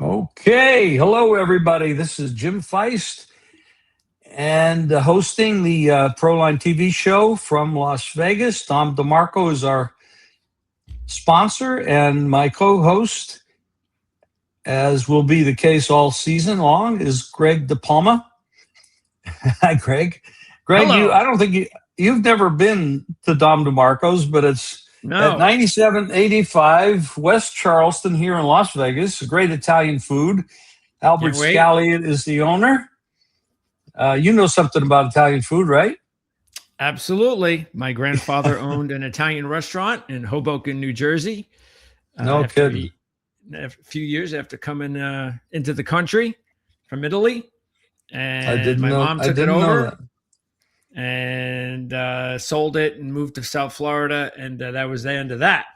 Okay, hello everybody. This is Jim Feist and hosting the Proline TV show from Las Vegas. Tom DeMarco is our sponsor, and my co-host, as will be the case all season long, is Greg DePalma. Hi, Greg. Greg, Hello. I don't think you've never been to Dom DeMarco's, but it's at No. 9785 West Charleston here in Las Vegas. Great Italian food. Albert Can't wait. Scallion is the owner. You know something about Italian food, right? Absolutely. My grandfather owned an Italian restaurant in Hoboken, New Jersey. No kidding. A few years after coming into the country from Italy. And my mom took it over and sold it and moved to South Florida. And that was the end of that.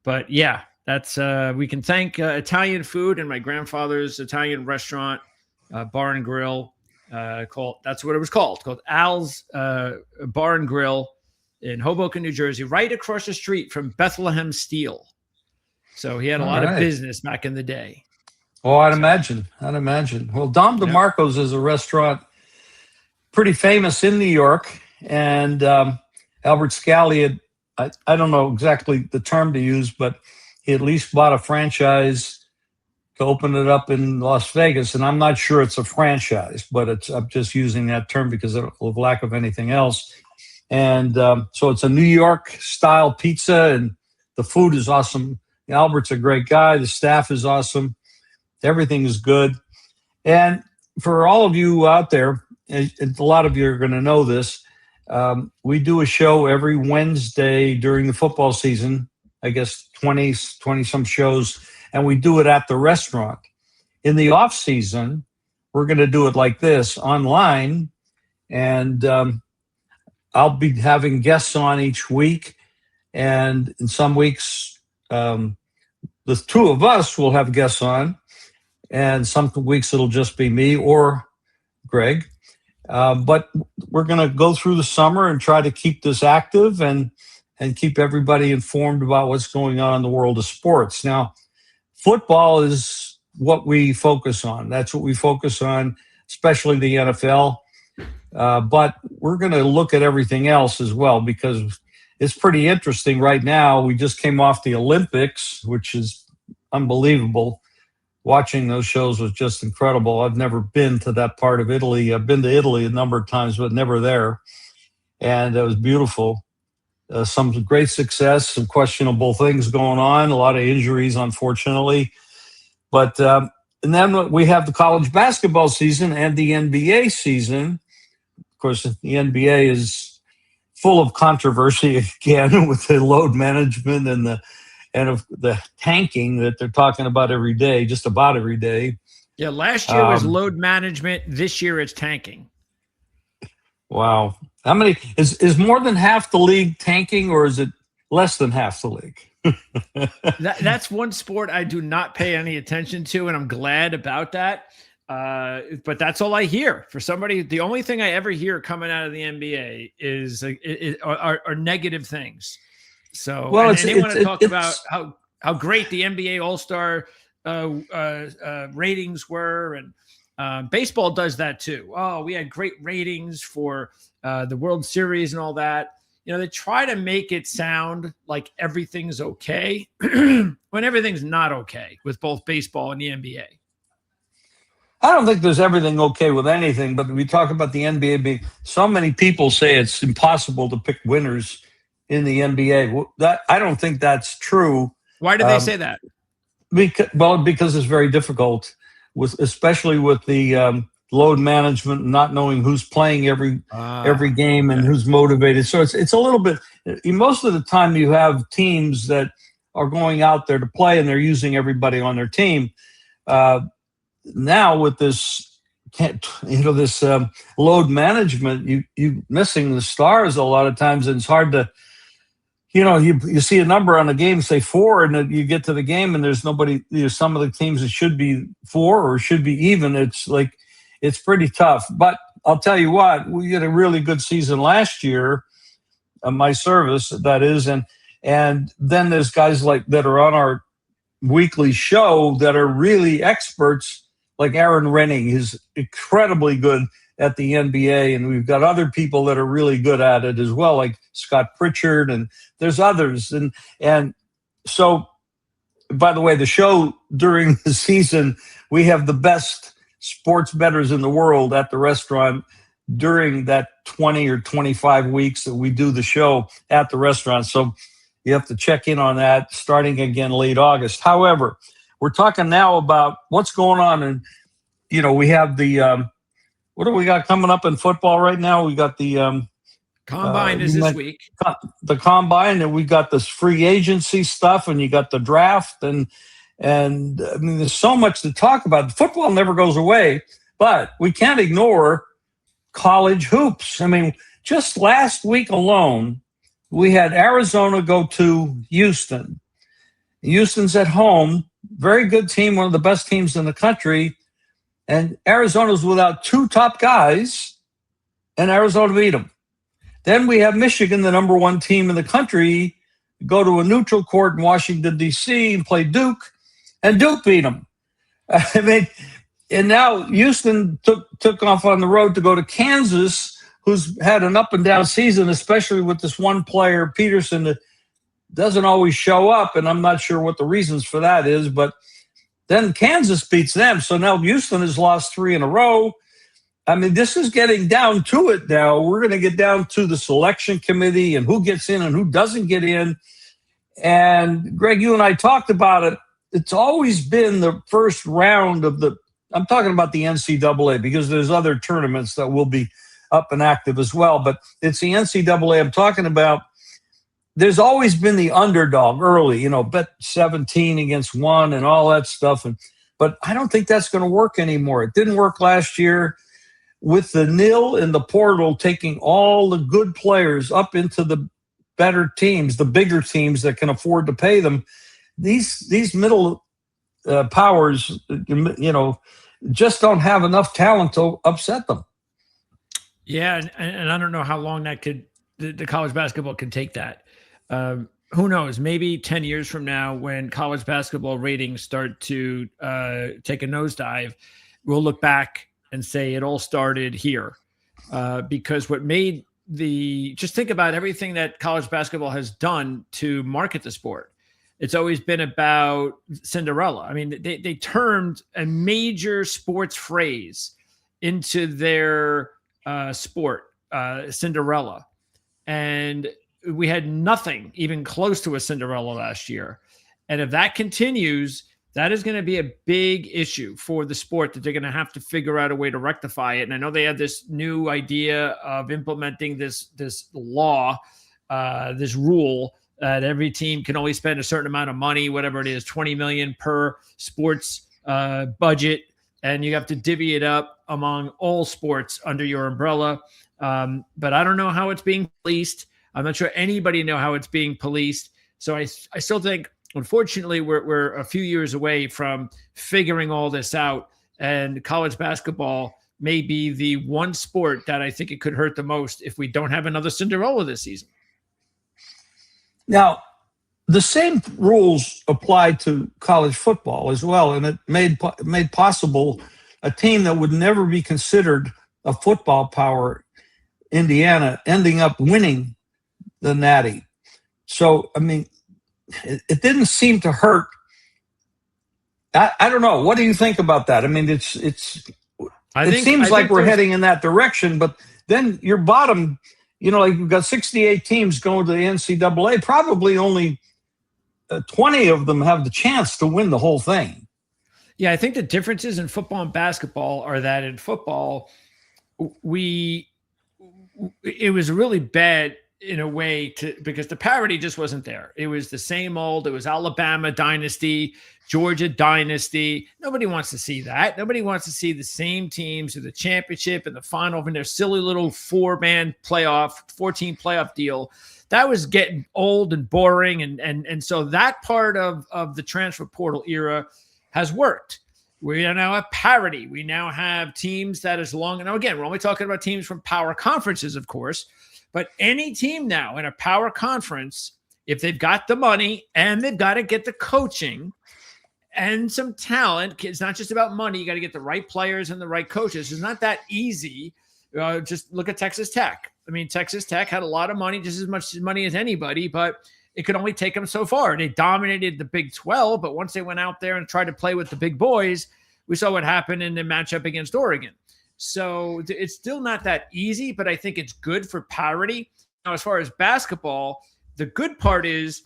But yeah, that's we can thank Italian food and my grandfather's Italian restaurant, bar and grill. That's what it was called Al's Bar and Grill in Hoboken, New Jersey, right across the street from Bethlehem Steel. So he had a lot of business back in the day. Oh, I'd imagine. Well, Dom DeMarco's is a restaurant pretty famous in New York, and Albert Scallion, I don't know exactly the term to use, but he at least bought a franchise to open it up in Las Vegas. And I'm not sure it's a franchise, but I'm just using that term because of lack of anything else. And so it's a New York style pizza, and the food is awesome. Albert's a great guy. The staff is awesome. Everything is good. And for all of you out there, and a lot of you are going to know this, we do a show every Wednesday during the football season, I guess 20 some shows, and we do it at the restaurant. In the off season, we're going to do it like this online, and I'll be having guests on each week. And in some weeks, the two of us will have guests on, and some weeks it'll just be me or Greg. But we're going to go through the summer and try to keep this active and keep everybody informed about what's going on in the world of sports. Now, football is what we focus on. That's what we focus on, especially the NFL. But we're going to look at everything else as well, because it's pretty interesting right now. We just came off the Olympics, which is unbelievable. Watching those shows was just incredible. I've never been to that part of Italy. I've been to Italy a number of times, but never there. And it was beautiful. Some great success, some questionable things going on, a lot of injuries, unfortunately. But and then we have the college basketball season and the NBA season. Of course, the NBA is full of controversy again with the load management and the tanking that they're talking about every day, just about every day. Yeah, last year was load management. This year it's tanking. Wow. How many is more than half the league tanking, or is it less than half the league? That's one sport I do not pay any attention to, and I'm glad about that. But that's all I hear. For somebody, the only thing I ever hear coming out of the NBA are negative things. So, well, and they want to talk about how great the NBA All-Star ratings were, and baseball does that too. Oh, we had great ratings for the World Series and all that. You know, they try to make it sound like everything's okay when everything's not okay with both baseball and the NBA. I don't think there's everything okay with anything, but we talk about the NBA. So many people say it's impossible to pick winners in the NBA. I don't think that's true. Why do they say that? Because it's very difficult, especially with the load management, not knowing who's playing every game and who's motivated. So it's a little bit. Most of the time, you have teams that are going out there to play, and they're using everybody on their team. Now with this, this load management, you missing the stars a lot of times, and it's hard to. You see a number on the game, say 4, and then you get to the game and there's nobody. Some of the teams that should be 4 or should be even. It's pretty tough. But I'll tell you what, we had a really good season last year. My service, that is, and then there's guys that are on our weekly show that are really experts, like Aaron Renning is incredibly good at the NBA, and we've got other people that are really good at it as well, like Scott Pritchard, and there's others. And so, by the way, the show during the season, we have the best sports bettors in the world at the restaurant during that 20 or 25 weeks that we do the show at the restaurant. So you have to check in on that starting again late August. However, we're talking now about what's going on. And, we have the, what do we got coming up in football right now? We got the Combine is this week. The Combine, and we got this free agency stuff, and you got the draft. And I mean, there's so much to talk about. Football never goes away, but we can't ignore college hoops. I mean, just last week alone, we had Arizona go to Houston. Houston's at home, very good team, one of the best teams in the country. And Arizona's without two top guys, and Arizona beat them. Then we have Michigan, the number one team in the country, go to a neutral court in Washington, D.C. and play Duke, and Duke beat them. I mean, and now Houston took off on the road to go to Kansas, who's had an up and down season, especially with this one player, Peterson, that doesn't always show up, and I'm not sure what the reasons for that is, but then Kansas beats them. So now Houston has lost 3 in a row. I mean, this is getting down to it now. We're going to get down to the selection committee and who gets in and who doesn't get in. And Greg, you and I talked about it. It's always been the first round of I'm talking about the NCAA because there's other tournaments that will be up and active as well, but it's the NCAA I'm talking about. There's always been the underdog early, bet 17 against 1 and all that stuff. But I don't think that's going to work anymore. It didn't work last year with the nil in the portal, taking all the good players up into the better teams, the bigger teams that can afford to pay them. These middle powers, just don't have enough talent to upset them. Yeah, and I don't know how long the college basketball can take that. Who knows? Maybe 10 years from now, when college basketball ratings start to take a nosedive, we'll look back and say it all started here. Because what made just think about everything that college basketball has done to market the sport. It's always been about Cinderella. I mean, they turned a major sports phrase into their sport, Cinderella. And we had nothing even close to a Cinderella last year. And if that continues, that is going to be a big issue for the sport that they're going to have to figure out a way to rectify it. And I know they have this new idea of implementing this law, this rule that every team can only spend a certain amount of money, whatever it is, $20 million per sports budget. And you have to divvy it up among all sports under your umbrella. But I don't know how it's being policed. I'm not sure anybody know how it's being policed. So I still think, unfortunately, we're a few years away from figuring all this out. And college basketball may be the one sport that I think it could hurt the most if we don't have another Cinderella this season. Now, the same rules apply to college football as well, and it made possible a team that would never be considered a football power, Indiana, ending up winning the Natty. So, I mean, it didn't seem to hurt. I don't know. What do you think about that? I mean, it seems like we're heading in that direction, but then your bottom, like we've got 68 teams going to the NCAA, probably only 20 of them have the chance to win the whole thing. Yeah, I think the differences in football and basketball are that in football, it was really bad in a way because the parity just wasn't there. It was the same old. It was Alabama dynasty, Georgia dynasty. Nobody wants to see that. Nobody wants to see the same teams to the championship and the final in their silly little 14-team playoff deal. That was getting old and boring. And so that part of the transfer portal era has worked. We now have parity. We now have teams that is long. And again, we're only talking about teams from power conferences, of course. But any team now in a power conference, if they've got the money and they've got to get the coaching, and some talent. It's not just about money. You got to get the right players and the right coaches. It's not that easy. Just look at Texas Tech. I mean, Texas Tech had a lot of money, just as much money as anybody, but it could only take them so far. They dominated the Big 12, but once they went out there and tried to play with the big boys, we saw what happened in the matchup against Oregon. So it's still not that easy, but I think it's good for parity. Now, as far as basketball, the good part is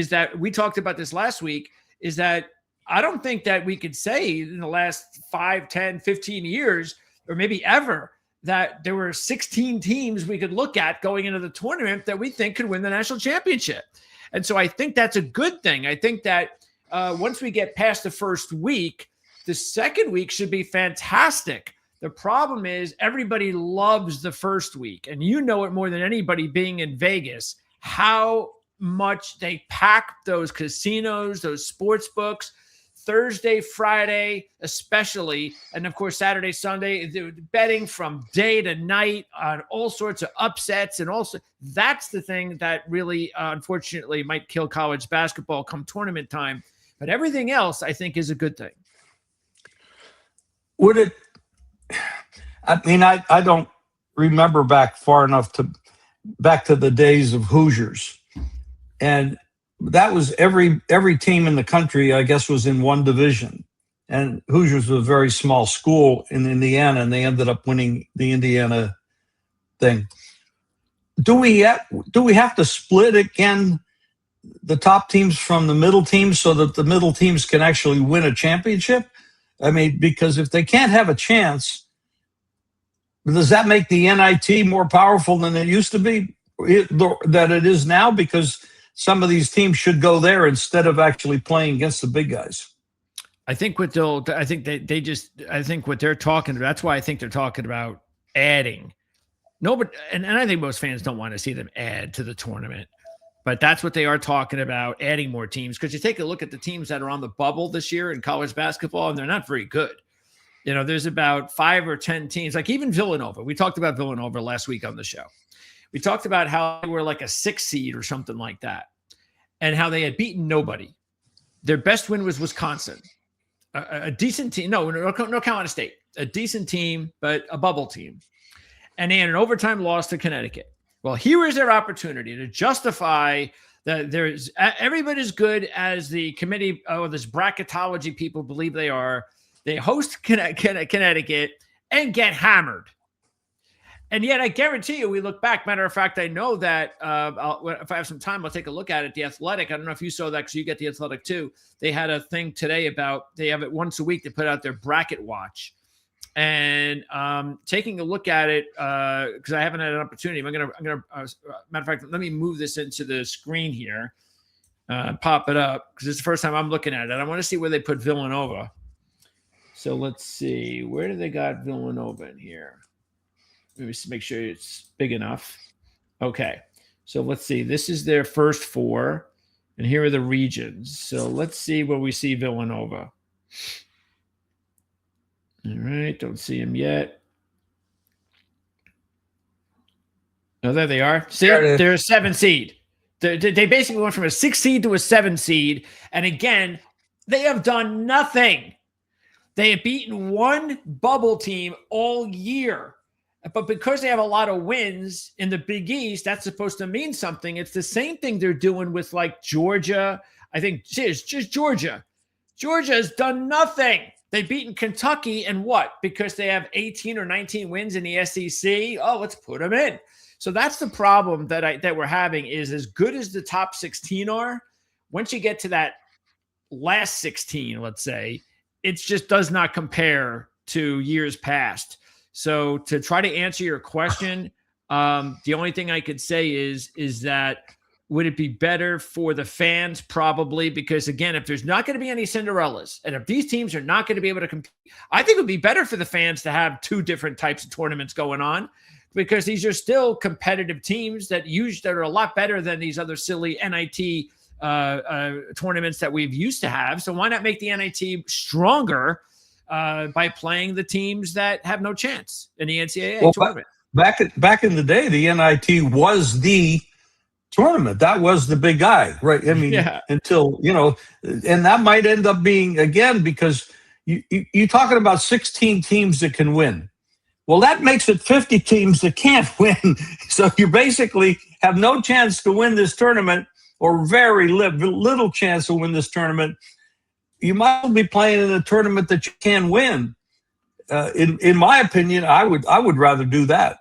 that we talked about this last week, is that I don't think that we could say in the last 5, 10, 15 years, or maybe ever, that there were 16 teams we could look at going into the tournament that we think could win the national championship. And so I think that's a good thing. I think that once we get past the first week, the second week should be fantastic. The problem is everybody loves the first week. And you know it more than anybody being in Vegas, how much they pack those casinos, those sports books, Thursday, Friday, especially, and of course, Saturday, Sunday, betting from day to night on all sorts of upsets. And also, that's the thing that really, unfortunately, might kill college basketball come tournament time. But everything else, I think, is a good thing. Would it? I mean, I don't remember back far enough back to the days of Hoosiers, and that was every team in the country, I guess, was in one division. And Hoosiers was a very small school in Indiana, and they ended up winning the Indiana thing. Do we have to split again the top teams from the middle teams so that the middle teams can actually win a championship? I mean, because if they can't have a chance, does that make the NIT more powerful than it used to be, that it is now? Because some of these teams should go there instead of actually playing against the big guys. I think what they're talking about, that's why I think they're talking about adding. No, but and I think most fans don't want to see them add to the tournament, but that's what they are talking about, adding more teams. Because you take a look at the teams that are on the bubble this year in college basketball, and they're not very good. You know, there's about 5 or 10 teams, like even Villanova. We talked about Villanova last week on the show. We talked about how they were like a 6 seed or something like that, and how they had beaten nobody. Their best win was Wisconsin, a decent team. No, North Carolina State, a decent team, but a bubble team. And they had an overtime loss to Connecticut. Well, here is their opportunity to justify that there's everybody's good as the committee or this bracketology people believe they are. They host Connecticut and get hammered. And yet I guarantee you, we look back. Matter of fact, I know that if I have some time, I'll take a look at it. The Athletic, I don't know if you saw that because you get the Athletic too. They had a thing today about, they have it once a week to put out their bracket watch. And taking a look at it, because I haven't had an opportunity. I'm gonna matter of fact, let me move this into the screen here, pop it up, because it's the first time I'm looking at it. I want to see where they put Villanova. So let's see, where do they got Villanova in here? Let me make sure it's big enough. Okay, so let's see. This is their first 4, and here are the regions. So let's see where we see Villanova. All right, don't see them yet. Oh, there they are. See, they're a 7 seed. They basically went from a 6 seed to a 7 seed, and again, they have done nothing. They have beaten one bubble team all year. But because they have a lot of wins in the Big East, that's supposed to mean something. It's the same thing they're doing with like Georgia. I think it's just Georgia. Georgia has done nothing. They've beaten Kentucky, and what? Because they have 18 or 19 wins in the SEC. Oh, let's put them in. So that's the problem that we're having, is as good as the top 16 are, once you get to that last 16, let's say, it just does not compare to years past. So to try to answer your question, the only thing I could say is that would it be better for the fans? Probably, because again, if there's not going to be any Cinderellas, and if these teams are not going to be able to compete, I think it would be better for the fans to have 2 different types of tournaments going on, because these are still competitive teams that are a lot better than these other silly NIT tournaments that we've used to have. So why not make the NIT stronger by playing the teams that have no chance in the NCAA tournament? Back in the day, the NIT was the tournament. That was the big guy, right? I mean, until, and that might end up being, again, because you're talking about 16 teams that can win. Well, that makes it 50 teams that can't win. So you basically have no chance to win this tournament, or very little chance to win this tournament. You might be playing in a tournament that you can win. In my opinion, I would rather do that.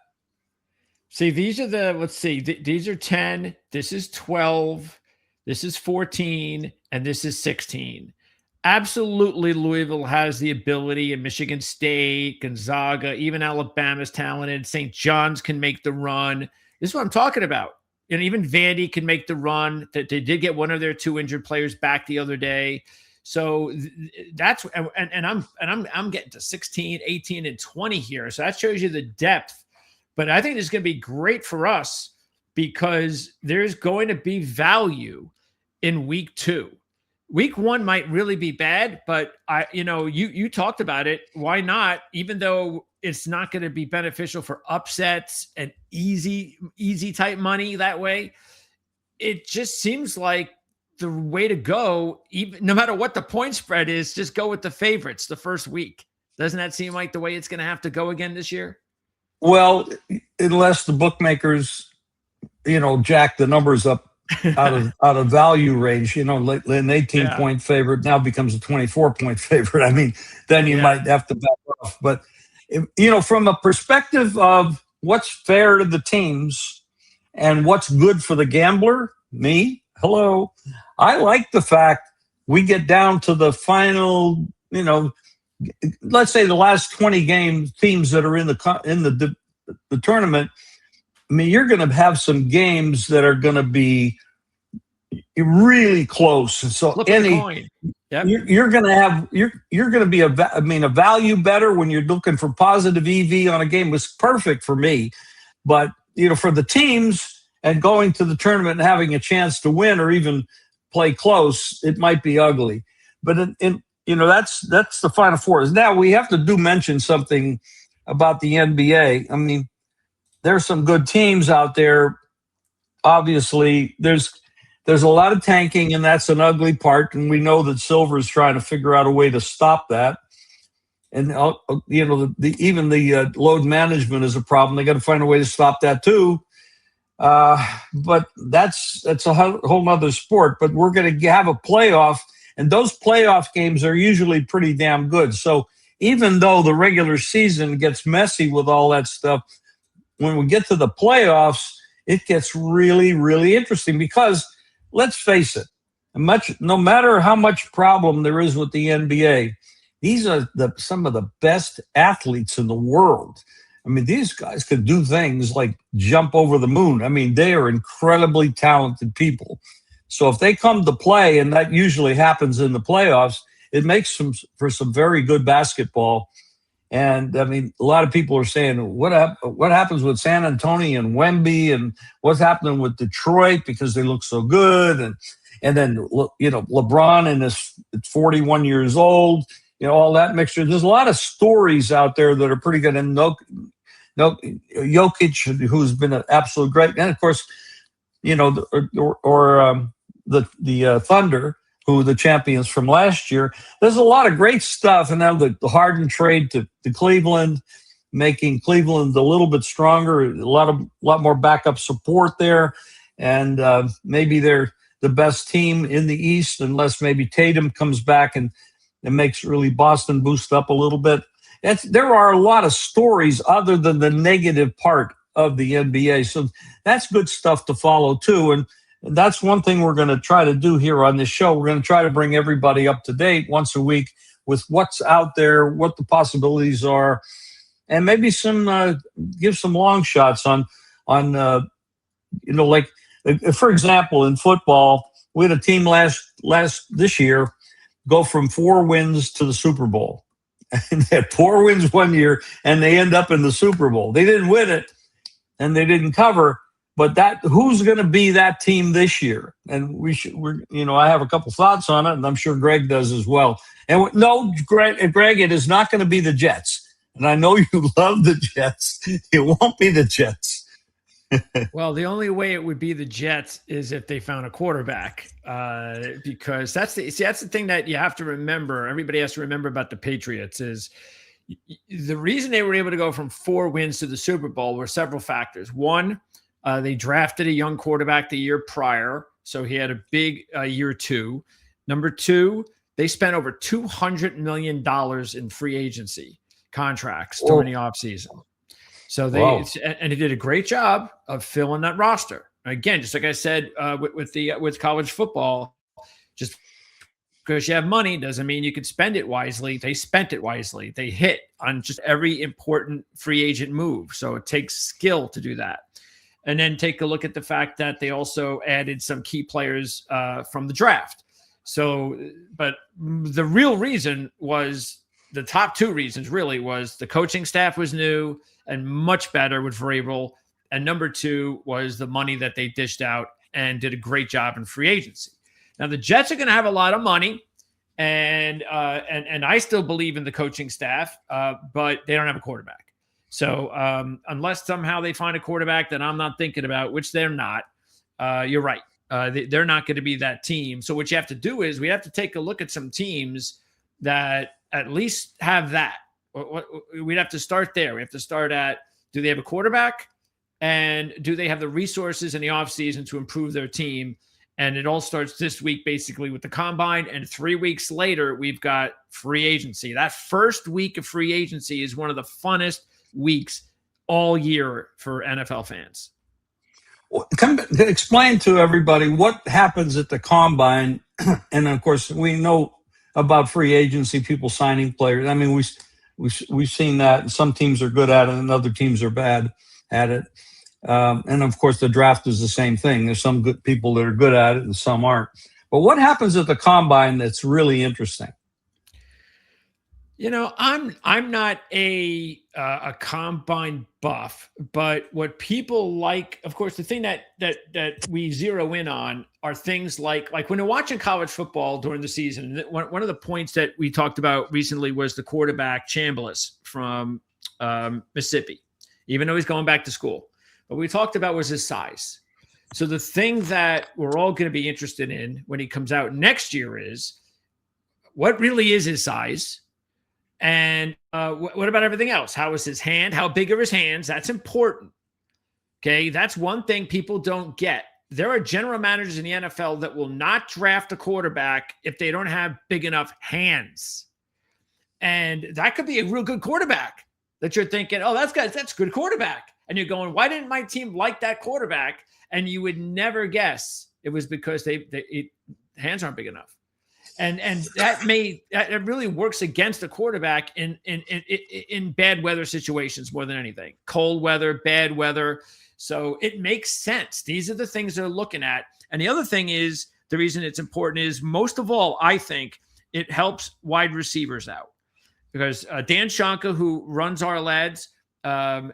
See, these are these are 10, this is 12, this is 14, and this is 16. Absolutely, Louisville has the ability, and Michigan State, Gonzaga, even Alabama's talented. St. John's can make the run. This is what I'm talking about. And even Vandy can make the run. They did get one of their 2 injured players back the other day. So that's and I'm getting to 16, 18, and 20 here. So that shows you the depth. But I think this is going to be great for us because there's going to be value in week 2. Week 1 might really be bad, but you talked about it. Why not? Even though it's not going to be beneficial for upsets and easy type money that way, it just seems like the way to go. Even no matter what the point spread is, just go with the favorites the first week. Doesn't that seem like the way it's going to have to go again this year? Well, unless the bookmakers, jack the numbers up out of value range, an 18-point favorite now becomes a 24-point favorite. I mean, then you might have to back off. But, from a perspective of what's fair to the teams and what's good for the gambler, I like the fact we get down to the final, let's say the last 20 teams that are in the tournament. I mean, you're going to have some games that are going to be really close. So you're going to be a value better when you're looking for positive EV on a game. Was perfect for me, but for the teams and going to the tournament and having a chance to win or even play close, it might be ugly. But that's the Final Four. Now we have to mention something about the NBA. I mean, there's some good teams out there. Obviously, there's a lot of tanking, and that's an ugly part. And we know that Silver is trying to figure out a way to stop that. And even the load management is a problem. They got to find a way to stop that too. But that's a whole nother sport. But we're going to have a playoff, and those playoff games are usually pretty damn good. So even though the regular season gets messy with all that stuff, when we get to the playoffs, it gets really, really interesting because let's face it, no matter how much problem there is with the NBA, these are some of the best athletes in the world. I mean, these guys could do things like jump over the moon. I mean, they are incredibly talented people. So if they come to play, and that usually happens in the playoffs, it makes for some very good basketball. And I mean, a lot of people are saying, what happens with San Antonio and Wemby, and what's happening with Detroit because they look so good, and then LeBron and his 41 years old, all that mixture. There's a lot of stories out there that are pretty good, and Jokic, who's been an absolute great, and of course, the Thunder, who the champions from last year. There's a lot of great stuff. And now the Harden trade to Cleveland, making Cleveland a little bit stronger, a lot more backup support there. And maybe they're the best team in the East, unless maybe Tatum comes back and makes really Boston boost up a little bit. There are a lot of stories other than the negative part of the NBA. So that's good stuff to follow too. And that's one thing we're going to try to do here on this show. We're going to try to bring everybody up to date once a week with what's out there, what the possibilities are, and maybe give some long shots on like for example, in football, we had a team this year go from 4 wins to the Super Bowl. And they had 4 wins one year, and they end up in the Super Bowl. They didn't win it, and they didn't cover. But who's going to be that team this year? And I have a couple thoughts on it, and I'm sure Greg does as well. And no, Greg, it is not going to be the Jets. And I know you love the Jets. It won't be the Jets. Well, the only way it would be the Jets is if they found a quarterback, because that's the thing that you have to remember. Everybody has to remember about the Patriots is the reason they were able to go from 4 wins to the Super Bowl were several factors. One, they drafted a young quarterback the year prior, so he had a big year 2. Number 2, they spent over $200 million in free agency contracts during the offseason. So and he did a great job of filling that roster. Again, just like I said with college football, just because you have money doesn't mean you can spend it wisely. They spent it wisely. They hit on just every important free agent move. So it takes skill to do that. And then take a look at the fact that they also added some key players from the draft. So, but the real reason was the top 2 reasons really was the coaching staff was new and much better with Vrabel. And number 2 was the money that they dished out and did a great job in free agency. Now the Jets are going to have a lot of money, and I still believe in the coaching staff, but they don't have a quarterback. So unless somehow they find a quarterback that I'm not thinking about, which they're not, you're right. They're not going to be that team. So what you have to do is we have to take a look at some teams that at least have that. We'd have to start there. We have to start at, do they have a quarterback? And do they have the resources in the offseason to improve their team? And it all starts this week, basically, with the combine. And 3 weeks later, we've got free agency. That first week of free agency is one of the funnest weeks all year for NFL fans. Explain to everybody what happens at the combine. And of course, we know about free agency, people signing players. I mean, we've seen that. Some teams are good at it and other teams are bad at it. And of course, the draft is the same thing. There's some good people that are good at it and some aren't. But what happens at the combine that's really interesting? You know, I'm not a combine buff, but what people like, of course, the thing that we zero in on are things like when you're watching college football during the season. One of the points that we talked about recently was the quarterback Chambliss from Mississippi, even though he's going back to school. What we talked about was his size. So the thing that we're all going to be interested in when he comes out next year is what really is his size. And what about everything else? How is his hand? How big are his hands? That's important. Okay, that's one thing people don't get. There are general managers in the NFL that will not draft a quarterback if they don't have big enough hands. And that could be a real good quarterback that you're thinking, oh, that's a good quarterback. And you're going, why didn't my team like that quarterback? And you would never guess it was because hands aren't big enough. And that really works against a quarterback in bad weather situations more than anything. Cold weather, bad weather. So it makes sense. These are the things they're looking at. And the other thing is, the reason it's important is, most of all, I think it helps wide receivers out. Because Dan Shanka, who runs our lads, and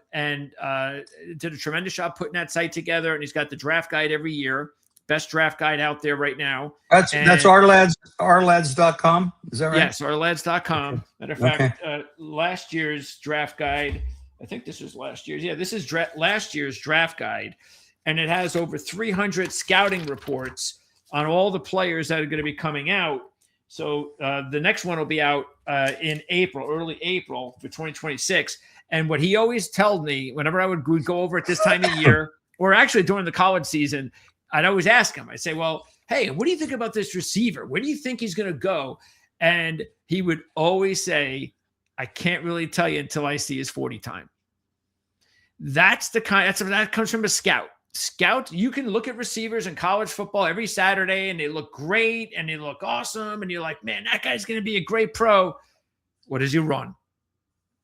did a tremendous job putting that site together, and he's got the draft guide every year. Best draft guide out there right now. That's ourlads.com. Is that right? Yes, ourlads.com. Okay. Matter of fact, last year's draft guide, I think this was last year's. Yeah, this is last year's draft guide. And it has over 300 scouting reports on all the players that are going to be coming out. So the next one will be out in April, early April for 2026. And what he always told me, whenever I would go over at this time of year, or actually during the college season, I'd always ask him, I'd say, well, hey, what do you think about this receiver? Where do you think he's going to go? And he would always say, I can't really tell you until I see his 40 time. That comes from a scout. Scout, you can look at receivers in college football every Saturday and they look great and they look awesome. And you're like, man, that guy's going to be a great pro. What does he run?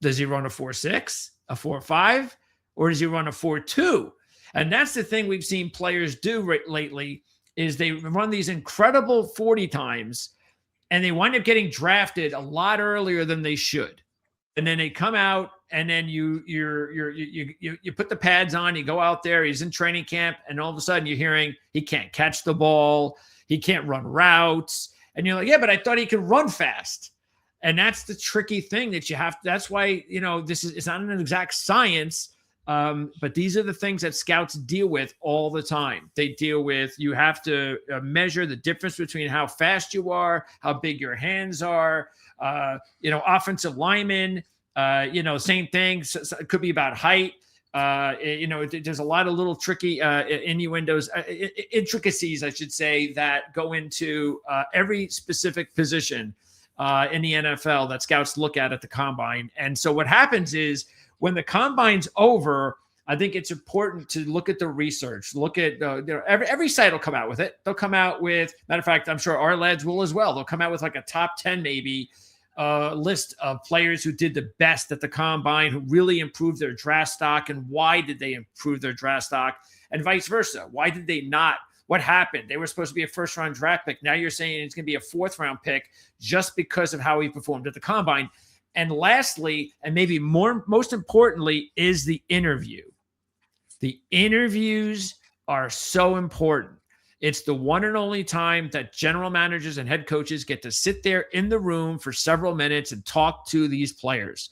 Does he run a 4.6, a 4.5, or does he run a 4.2? And that's the thing we've seen players do lately is they run these incredible 40 times and they wind up getting drafted a lot earlier than they should. And then they come out and then you put the pads on, you go out there, he's in training camp, and all of a sudden you're hearing he can't catch the ball, he can't run routes. And you're like, yeah, but I thought he could run fast. And that's the tricky thing that you have. That's why, it's not an exact science. But these are the things that scouts deal with all the time. They deal with, you have to measure the difference between how fast you are, how big your hands are, offensive linemen, same thing. So it could be about height. There's a lot of little tricky innuendos, intricacies, I should say, that go into every specific position in the NFL that scouts look at the combine. And so what happens is, when the combine's over, I think it's important to look at the research. Look at every site will come out with it. They'll come out with, matter of fact, I'm sure our lads will as well. They'll come out with like a top 10 maybe list of players who did the best at the combine, who really improved their draft stock, and why did they improve their draft stock, and vice versa. Why did they not? What happened? They were supposed to be a first-round draft pick. Now you're saying it's going to be a fourth-round pick just because of how he performed at the combine. And lastly, and maybe most importantly, is the interview. The interviews are so important. It's the one and only time that general managers and head coaches get to sit there in the room for several minutes and talk to these players.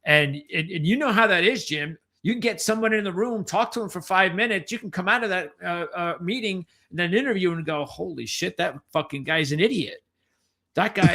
And you know how that is, Jim. You can get someone in the room, talk to them for 5 minutes. You can come out of that meeting and then interview and go, holy shit, that fucking guy's an idiot. That guy,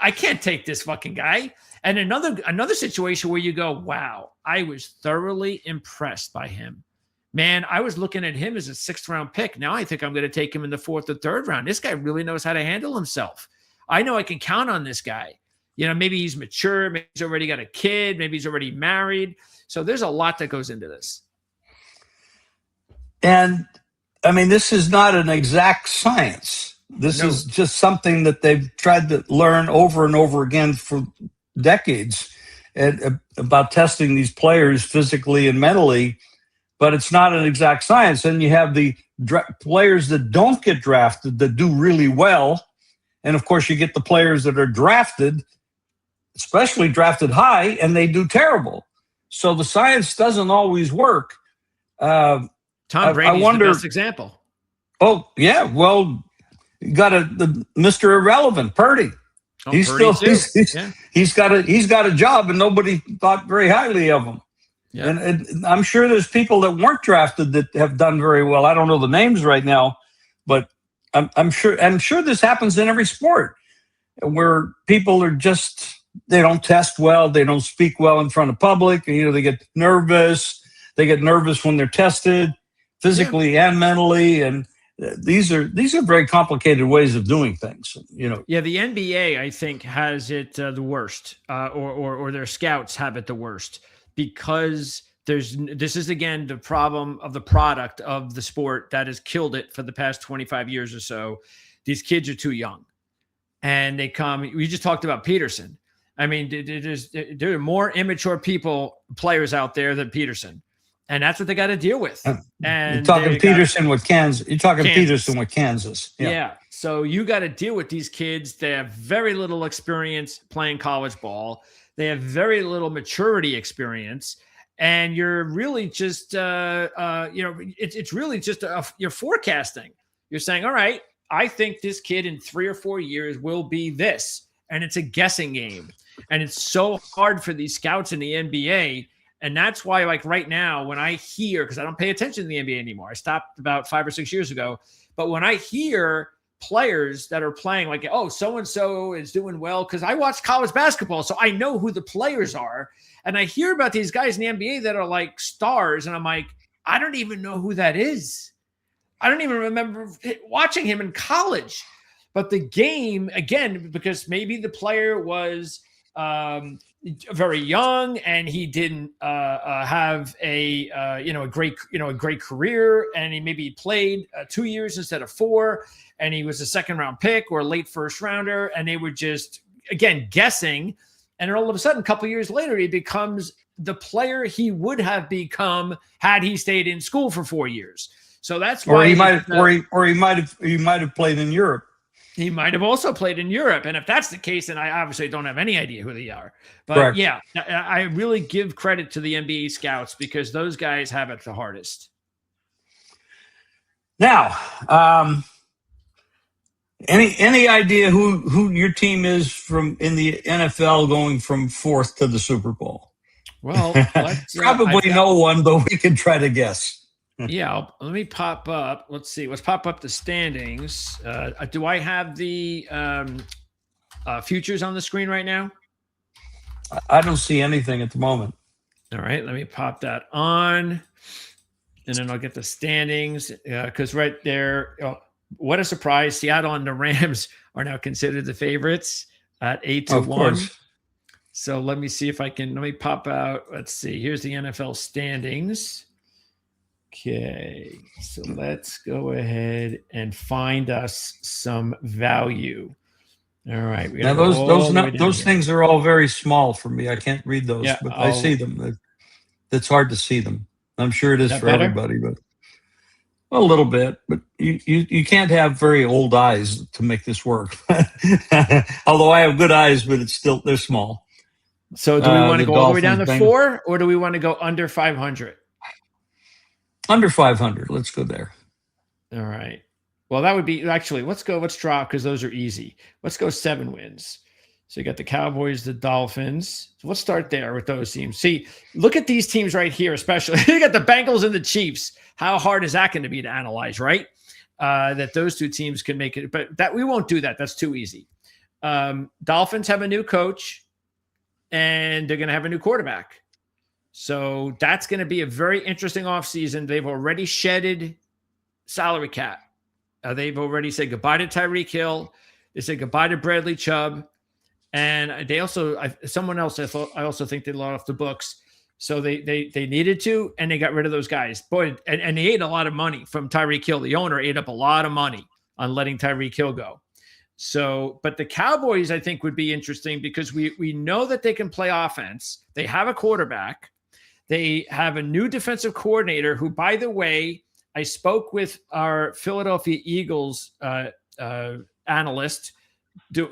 I can't take this fucking guy. And another situation where you go, wow, I was thoroughly impressed by him. Man, I was looking at him as a 6th-round pick. Now I think I'm going to take him in the 4th or 3rd round. This guy really knows how to handle himself. I know I can count on this guy. Maybe he's mature. Maybe he's already got a kid. Maybe he's already married. So there's a lot that goes into this. And, I mean, this is not an exact science. This is just something that they've tried to learn over and over again for decades about testing these players physically and mentally, but it's not an exact science. And you have the players that don't get drafted that do really well. And, of course, you get the players that are drafted, especially drafted high, and they do terrible. So the science doesn't always work. Tom Brady's the best example. Oh, yeah, well, you got the Mr. Irrelevant, Purdy. He's got a job, and nobody thought very highly of him. Yeah. And I'm sure there's people that weren't drafted that have done very well. I don't know the names right now, but I'm sure this happens in every sport, where people are they don't test well, they don't speak well in front of public, and they get nervous. They get nervous when they're tested, physically and mentally, and these are very complicated ways of doing things. Yeah, the NBA, I think, has it the worst, or their scouts have it the worst, because this is again the problem of the product of the sport that has killed it for the past 25 years or so. These kids are too young, and they come. We just talked about Peterson. I mean, there are more immature players out there than Peterson. And that's what they got to deal with. And you're talking Peterson with Kansas. You're talking Peterson with Kansas. Yeah. So you got to deal with these kids. They have very little experience playing college ball. They have very little maturity experience. And you're really just, it's really just you're forecasting. You're saying, all right, I think this kid in 3 or 4 years will be this. And it's a guessing game. And it's so hard for these scouts in the NBA. And that's why, like right now, when I hear, because I don't pay attention to the NBA anymore, I stopped about 5 or 6 years ago. But when I hear players that are playing like, oh, so-and-so is doing well, because I watch college basketball, so I know who the players are. And I hear about these guys in the NBA that are like stars. And I'm like, I don't even know who that is. I don't even remember watching him in college. But the game, again, because maybe the player was very young and he didn't have a great career, and he maybe played 2 years instead of 4, and he was a 2nd-round pick or a late 1st rounder, and they were just, again, guessing. And then all of a sudden, a couple of years later, he becomes the player he would have become had he stayed in school for 4 years. So that's why he might have played in Europe. He might have also played in Europe. And if that's the case, then I obviously don't have any idea who they are. But correct. Yeah, I really give credit to the NBA scouts, because those guys have it the hardest. Now, any idea who your team is in the NFL going from 4th to the Super Bowl? Well, let's Probably no one, but we can try to guess. Yeah, let me pop up. Let's see. Let's pop up the standings. Do I have the futures on the screen right now? I don't see anything at the moment. All right, let me pop that on, and then I'll get the standings because right there, what a surprise! Seattle and the Rams are now considered the favorites at 8-1. Of course. So let me see if I can. Let me pop out. Let's see. Here's the NFL standings. Okay, so let's go ahead and find us some value. All right. Now those things are all very small for me. I can't read those, but I see them. It's hard to see them. I'm sure it is for everybody, but a little bit. But you can't have very old eyes to make this work. Although I have good eyes, but they're small. So do we want to go all the way down to 4, or do we want to go under 500? Under 500. Let's go there. All right. Well, that would be actually, let's draw because those are easy. Let's go 7 wins. So you got the Cowboys, the Dolphins. So let's start there with those teams. See, look at these teams right here, especially. You got the Bengals and the Chiefs. How hard is that going to be to analyze, right? That those two teams can make it. But that we won't do that. That's too easy. Dolphins have a new coach, and they're going to have a new quarterback. So that's going to be a very interesting offseason. They've already shedded salary cap. They've already said goodbye to Tyreek Hill. They said goodbye to Bradley Chubb. And they also, someone else, I also think they let off the books. So they needed to, and they got rid of those guys. Boy, and they ate a lot of money from Tyreek Hill. The owner ate up a lot of money on letting Tyreek Hill go. So, but the Cowboys, I think, would be interesting because we know that they can play offense. They have a quarterback. They have a new defensive coordinator who, by the way, I spoke with our Philadelphia Eagles analyst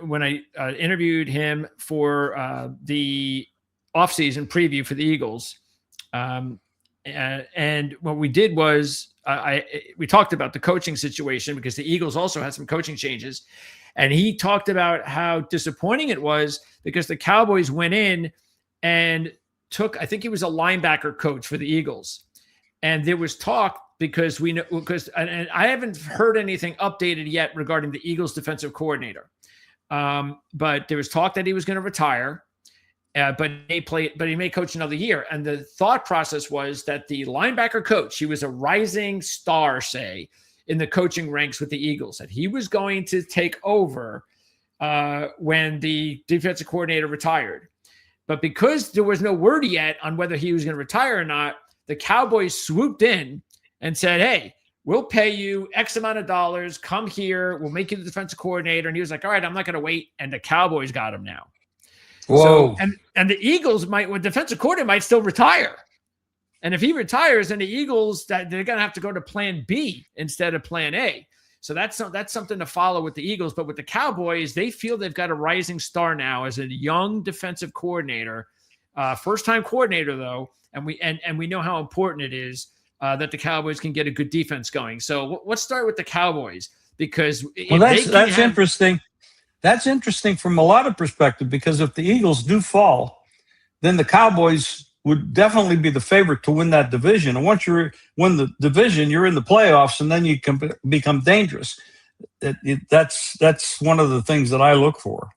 when I interviewed him for the offseason preview for the Eagles. And what we did was we talked about the coaching situation because the Eagles also had some coaching changes. And he talked about how disappointing it was because the Cowboys went in and I think he was a linebacker coach for the Eagles. And there was talk because and I haven't heard anything updated yet regarding the Eagles defensive coordinator. But there was talk that he was going to retire, but he may coach another year. And the thought process was that the linebacker coach, he was a rising star, say, in the coaching ranks with the Eagles, that he was going to take over when the defensive coordinator retired. But because there was no word yet on whether he was going to retire or not, the Cowboys swooped in and said, hey, we'll pay you X amount of dollars. Come here. We'll make you the defensive coordinator. And he was like, all right, I'm not going to wait. And the Cowboys got him now. Whoa. So, and the Eagles defensive coordinator might still retire. And if he retires, then the Eagles, that they're going to have to go to plan B instead of plan A. So that's something to follow with the Eagles. But with the Cowboys, they feel they've got a rising star now as a young defensive coordinator, first-time coordinator, though. And we know how important it is that the Cowboys can get a good defense going. So let's start with the Cowboys because that's interesting. That's interesting from a lot of perspective because if the Eagles do fall, then the Cowboys would definitely be the favorite to win that division. And once you win the division, you're in the playoffs, and then you can become dangerous. That's one of the things that I look for.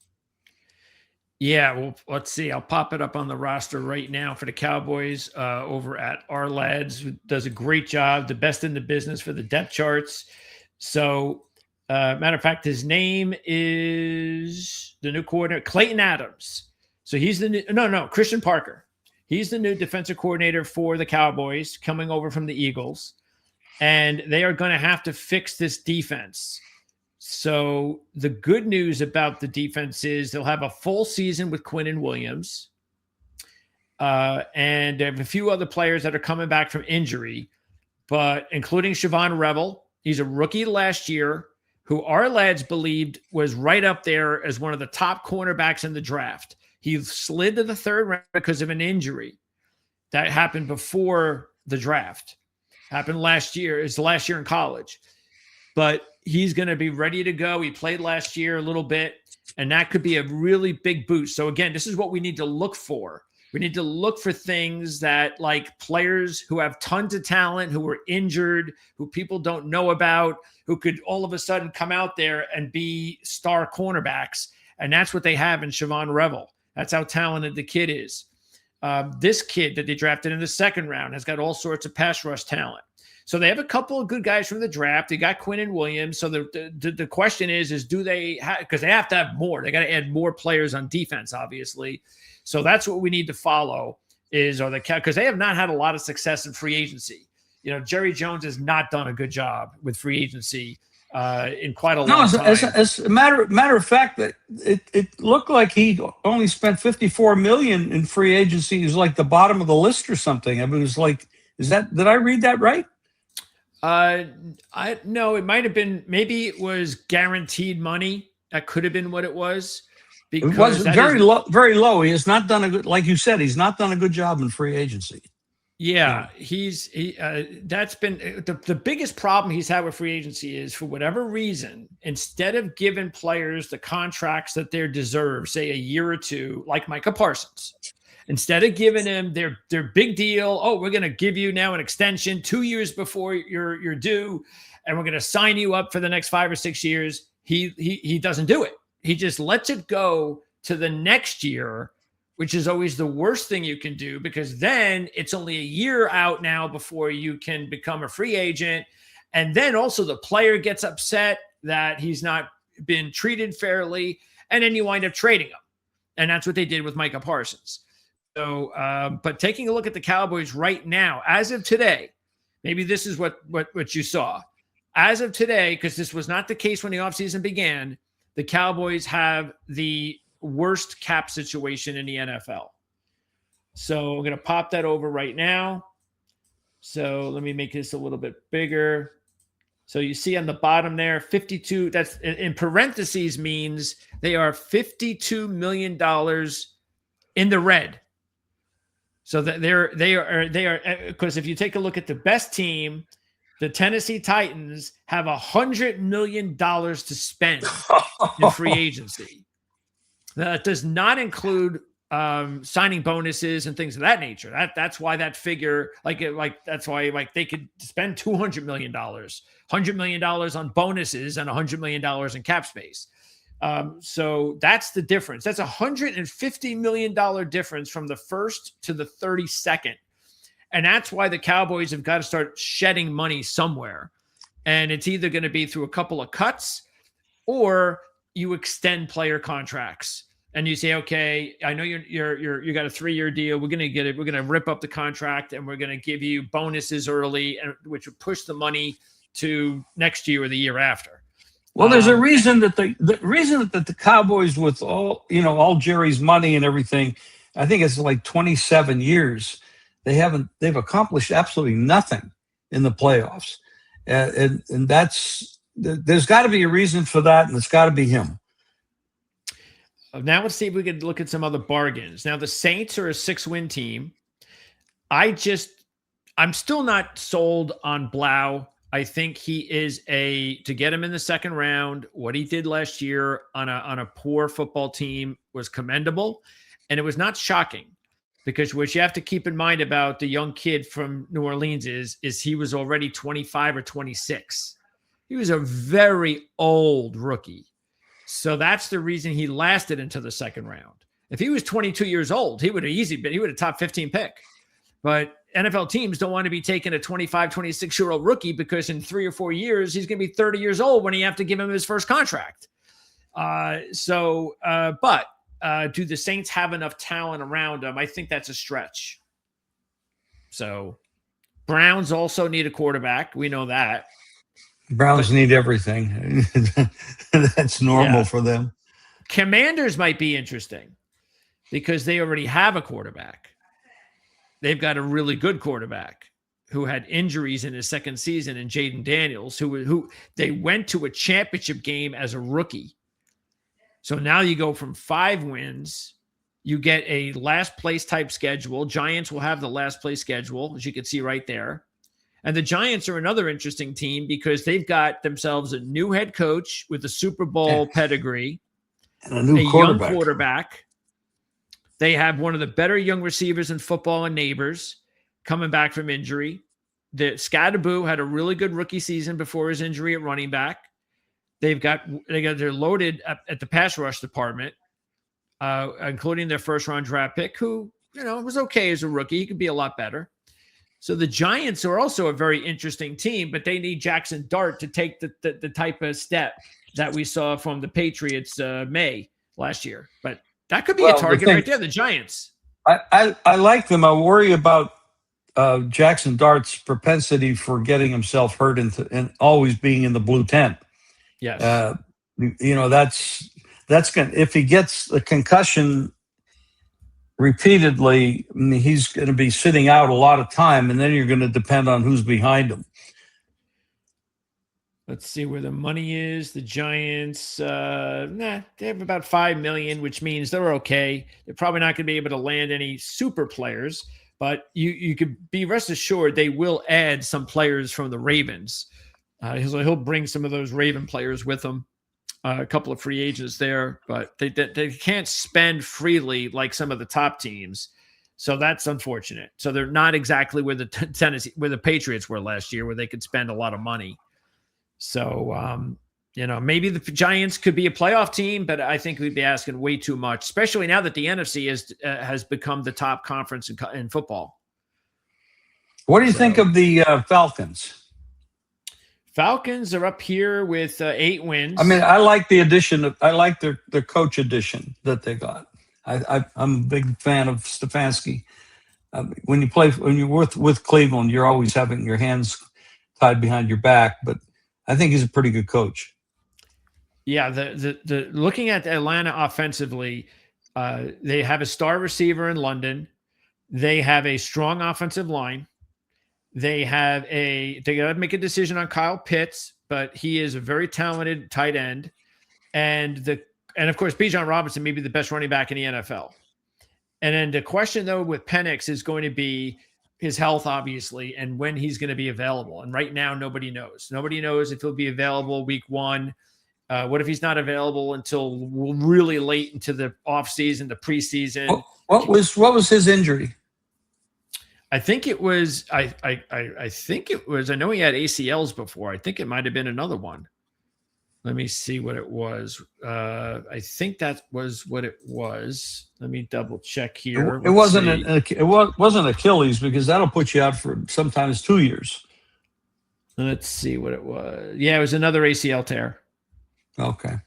Yeah, well, let's see. I'll pop it up on the roster right now for the Cowboys over at Our Lads, who does a great job, the best in the business for the depth charts. So, matter of fact, his name is the new coordinator, Clayton Adams. So he's the new, Christian Parker. He's the new defensive coordinator for the Cowboys coming over from the Eagles. And they are going to have to fix this defense. So the good news about the defense is they'll have a full season with Quinnen Williams. And they have a few other players that are coming back from injury, but including Siobhan Revel. He's a rookie last year who our lads believed was right up there as one of the top cornerbacks in the draft. He slid to the third round because of an injury that happened before the draft. Happened last year. It's the last year in college. But he's going to be ready to go. He played last year a little bit, and that could be a really big boost. So, again, this is what we need to look for We need to look for things that, like, players who have tons of talent, who were injured, who people don't know about, who could all of a sudden come out there and be star cornerbacks. And that's what they have in Siobhan Revel. That's how talented the kid is. This kid that they drafted in the second round has got all sorts of pass rush talent. So they have a couple of good guys from the draft. They got Quinnen Williams. So the question is do they have, because they have to have more. They got to add more players on defense, obviously. So that's what we need to follow because they have not had a lot of success in free agency. Jerry Jones has not done a good job with free agency in quite a long time. As a matter of fact, that it looked like he only spent $54 million in free agency. He was like the bottom of the list or something. I mean, it was like, did I read that right? No, it might have been, maybe it was guaranteed money. That could have been what it was. It was very low. He has not done a good, like you said, he's not done a good job in free agency. Yeah, that's been the biggest problem he's had with free agency is, for whatever reason, instead of giving players the contracts that they deserve, say a year or two, like Micah Parsons, instead of giving him their big deal, we're going to give you now an extension 2 years before you're due, and we're going to sign you up for the next 5 or 6 years, he doesn't do it. He just lets it go to the next year, which is always the worst thing you can do, because then it's only a year out now before you can become a free agent. And then also the player gets upset that he's not been treated fairly, and then you wind up trading him. And that's what they did with Micah Parsons. So, but taking a look at the Cowboys right now, as of today, maybe this is what you saw. As of today, because this was not the case when the offseason began, the Cowboys have the worst cap situation in the NFL. So I'm going to pop that over right now. So let me make this a little bit bigger. So you see on the bottom there, 52, that's in parentheses, means they are $52 million in the red. So that they are, because if you take a look at the best team, the Tennessee Titans have $100 million to spend in free agency. That does not include signing bonuses and things of that nature. That's why that figure, that's why they could spend $200 million, $100 million on bonuses and $100 million in cap space. So that's the difference. That's $150 million difference from the first to the 32nd. And that's why the Cowboys have got to start shedding money somewhere. And it's either going to be through a couple of cuts, or you extend player contracts and you say, okay, I know you got a 3-year deal. We're going to get it. We're going to rip up the contract, and we're going to give you bonuses early, which would push the money to next year or the year after. Well, there's a reason that the Cowboys, with all Jerry's money and everything, I think it's like 27 years. They've accomplished absolutely nothing in the playoffs. And there's got to be a reason for that, and it's got to be him. Now let's see if we can look at some other bargains. Now the Saints are a 6-win team. I'm still not sold on Blau. I think he is to get him in the second round. What he did last year on a poor football team was commendable, and it was not shocking. Because what you have to keep in mind about the young kid from New Orleans is he was already 25 or 26. He was a very old rookie. So that's the reason he lasted into the second round. If he was 22 years old, he would have top 15 pick. But NFL teams don't want to be taking a 25, 26-year-old rookie, because in 3 or 4 years, he's going to be 30 years old when you have to give him his first contract. But do the Saints have enough talent around them? I think that's a stretch. So Browns also need a quarterback. We know that. Browns need everything. That's normal for them. Commanders might be interesting because they already have a quarterback. They've got a really good quarterback who had injuries in his second season, in Jaden Daniels, who they went to a championship game as a rookie. So now you go from 5 wins, you get a last place type schedule. Giants will have the last place schedule, as you can see right there. And the Giants are another interesting team because they've got themselves a new head coach with a Super Bowl pedigree, and a new young quarterback. They have one of the better young receivers in football and Neighbors coming back from injury. The Scadaboo had a really good rookie season before his injury at running back. They're loaded at the pass rush department, including their first round draft pick, who, was okay as a rookie. He could be a lot better. So the Giants are also a very interesting team, but they need Jackson Dart to take the type of step that we saw from the Patriots May last year. But that could be a target right there, the Giants. I like them. I worry about Jackson Dart's propensity for getting himself hurt and always being in the blue tent. Yes. That's going to, if he gets the concussion repeatedly, he's going to be sitting out a lot of time, and then you're going to depend on who's behind him. Let's see where the money is. The Giants, they have about $5 million, which means they're okay. They're probably not going to be able to land any super players, but you could be rest assured they will add some players from the Ravens. He'll bring some of those Raven players with him. A couple of free agents there, but they can't spend freely like some of the top teams. So that's unfortunate. So they're not exactly where the Patriots were last year, where they could spend a lot of money. So, maybe the Giants could be a playoff team, but I think we'd be asking way too much, especially now that the NFC has become the top conference in football. What do you think of the Falcons? Falcons are up here with 8 wins. I mean, I like the addition. I like their coach addition that they got. I'm a big fan of Stefanski. When you're with Cleveland, you're always having your hands tied behind your back, but I think he's a pretty good coach. Yeah, the looking at Atlanta offensively, they have a star receiver in London. They have a strong offensive line. They got to make a decision on Kyle Pitts, but he is a very talented tight end. And of course, Bijan Robinson may be the best running back in the NFL. And then the question, though, with Penix is going to be his health, obviously, and when he's going to be available. And right now, nobody knows. Nobody knows if he'll be available week 1. What if he's not available until really late into the offseason, the preseason? What was his injury? I think it was. I think it was. I know he had ACLs before. I think it might have been another one. Let me see what it was. I think that was what it was. Let me double check here. It wasn't Achilles, because that'll put you out for sometimes 2 years. Let's see what it was. Yeah, it was another ACL tear. Okay.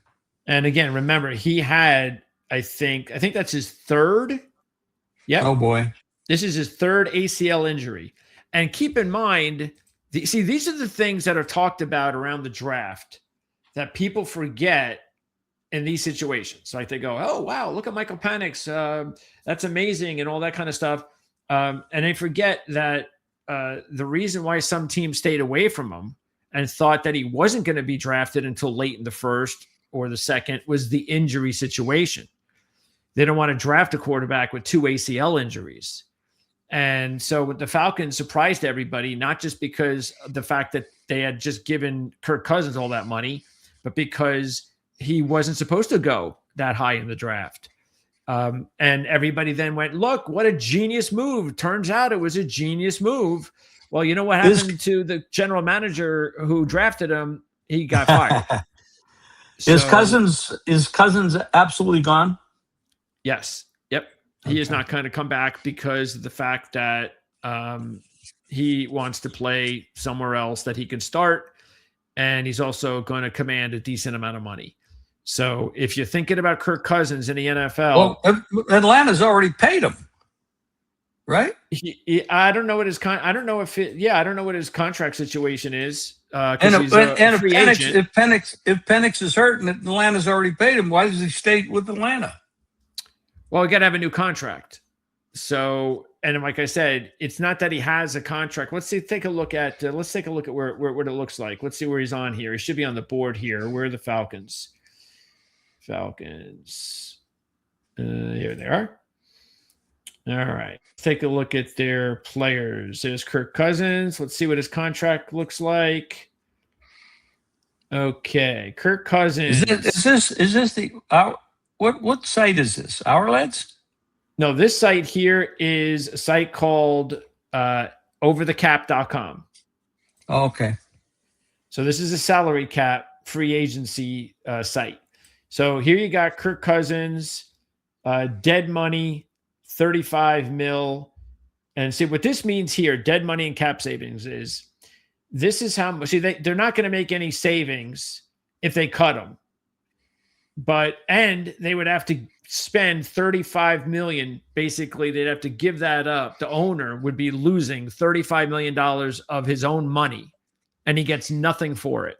And again, remember, he had, I think that's his third. Yeah. Oh boy. This is his third ACL injury. And keep in mind, these are the things that are talked about around the draft that people forget in these situations. Like they go, oh, wow, look at Michael Penix. That's amazing and all that kind of stuff. And they forget that the reason why some teams stayed away from him and thought that he wasn't going to be drafted until late in the first or the second was the injury situation. They don't want to draft a quarterback with 2 ACL injuries. And so the Falcons surprised everybody, not just because of the fact that they had just given Kirk Cousins all that money, but because he wasn't supposed to go that high in the draft. And everybody then went, look, what a genius move. Turns out it was a genius move. Well, you know what happened to the general manager who drafted him? He got fired. Is Cousins absolutely gone? Yes. Yep. He is not going to come back because of the fact that he wants to play somewhere else that he can start. And he's also going to command a decent amount of money. So if you're thinking about Kirk Cousins in the NFL, well, Atlanta's already paid him, right? I don't know what his I don't know what his contract situation is. And if Penix is hurt and Atlanta's already paid him, why does he stay with Atlanta? Well, we got to have a new contract. So, and like I said, it's not that he has a contract. Let's take a look at where what it looks like. Let's see where he's on here. He should be on the board here. Where are the Falcons? Here they are. All right. Let's take a look at their players. There's Kirk Cousins. Let's see what his contract looks like. Okay. Kirk Cousins. Is this what site is this? Our Lads? No, this site here is a site called overthecap.com. Oh, okay. So this is a salary cap free agency site. So here you got Kirk Cousins, dead money, 35 mil. And see what this means here, dead money and cap savings is this is how much. See, they're not going to make any savings if they cut them. And they would have to spend 35 million. Basically, they'd have to give that up. The owner would be losing $35 million of his own money, and he gets nothing for it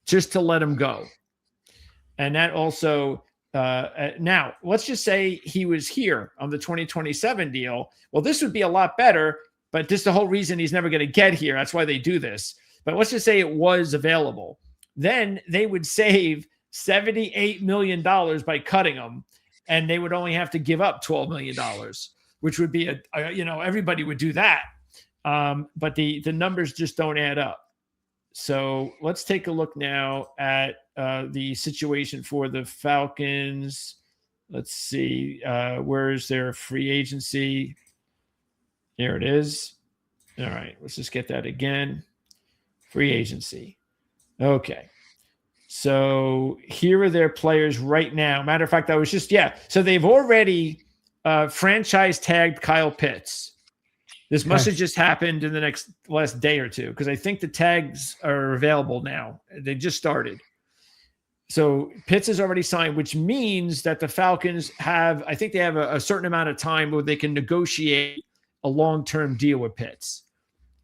just to let him go. And that also, now let's just say he was here on the 2027 deal. Well, this would be a lot better, but this is the whole reason he's never going to get here. That's why they do this. But let's just say it was available. Then they would save $78 million by cutting him, and they would only have to give up $12 million, which would be everybody would do that. But the numbers just don't add up. So let's take a look now at the situation for the Falcons. Let's see. Where's their free agency? There it is. All right. Let's just get that again. Free agency. Okay. So here are their players right now. Matter of fact, I was just, So they've already franchise tagged Kyle Pitts. This must have just happened in the last day or two, because I think the tags are available now. They just started. So Pitts is already signed, which means that the Falcons have a certain amount of time where they can negotiate a long-term deal with Pitts.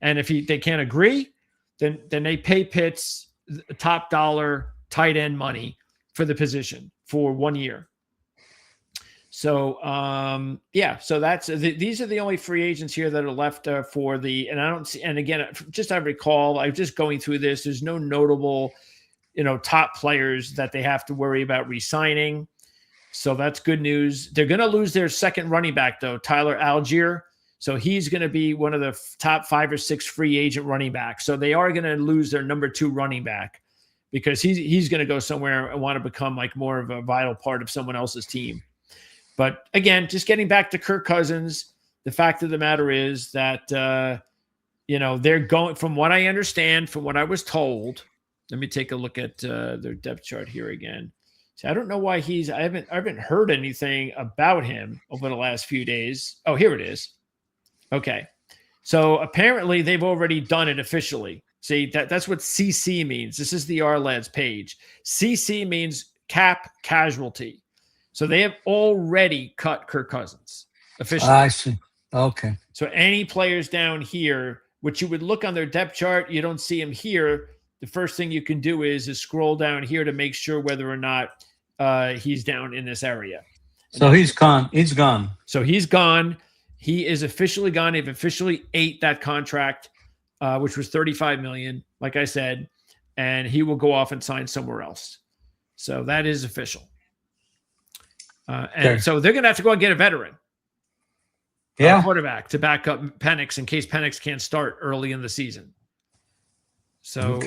And if they can't agree, then they pay Pitts top dollar tight end money for the position for 1 year. So, so that's these are the only free agents here that are left for the, and I don't see, and again, I recall, I'm just going through this. There's no notable, top players that they have to worry about re-signing. So that's good news. They're going to lose their second running back though, Tyler Algier. So he's going to be one of the top 5 or 6 free agent running backs. So they are going to lose their number 2 running back because he's going to go somewhere and want to become like more of a vital part of someone else's team. But again, just getting back to Kirk Cousins, the fact of the matter is that, they're going, from what I understand, from what I was told, let me take a look at their depth chart here again. So I don't know why I haven't heard anything about him over the last few days. Oh, here it is. Okay. So apparently they've already done it officially. See, that's what CC means. This is the RLads page. CC means cap casualty. So they have already cut Kirk Cousins officially. I see. Okay. So any players down here, which you would look on their depth chart, you don't see him here. The first thing you can do is scroll down here to make sure whether or not he's down in this area. So he's gone. He's gone. So he's gone. He is officially gone. They've officially ate that contract, which was $35 million, like I said, and he will go off and sign somewhere else. So that is official. So they're going to have to go and get a veteran quarterback to back up Penix in case Penix can't start early in the season. So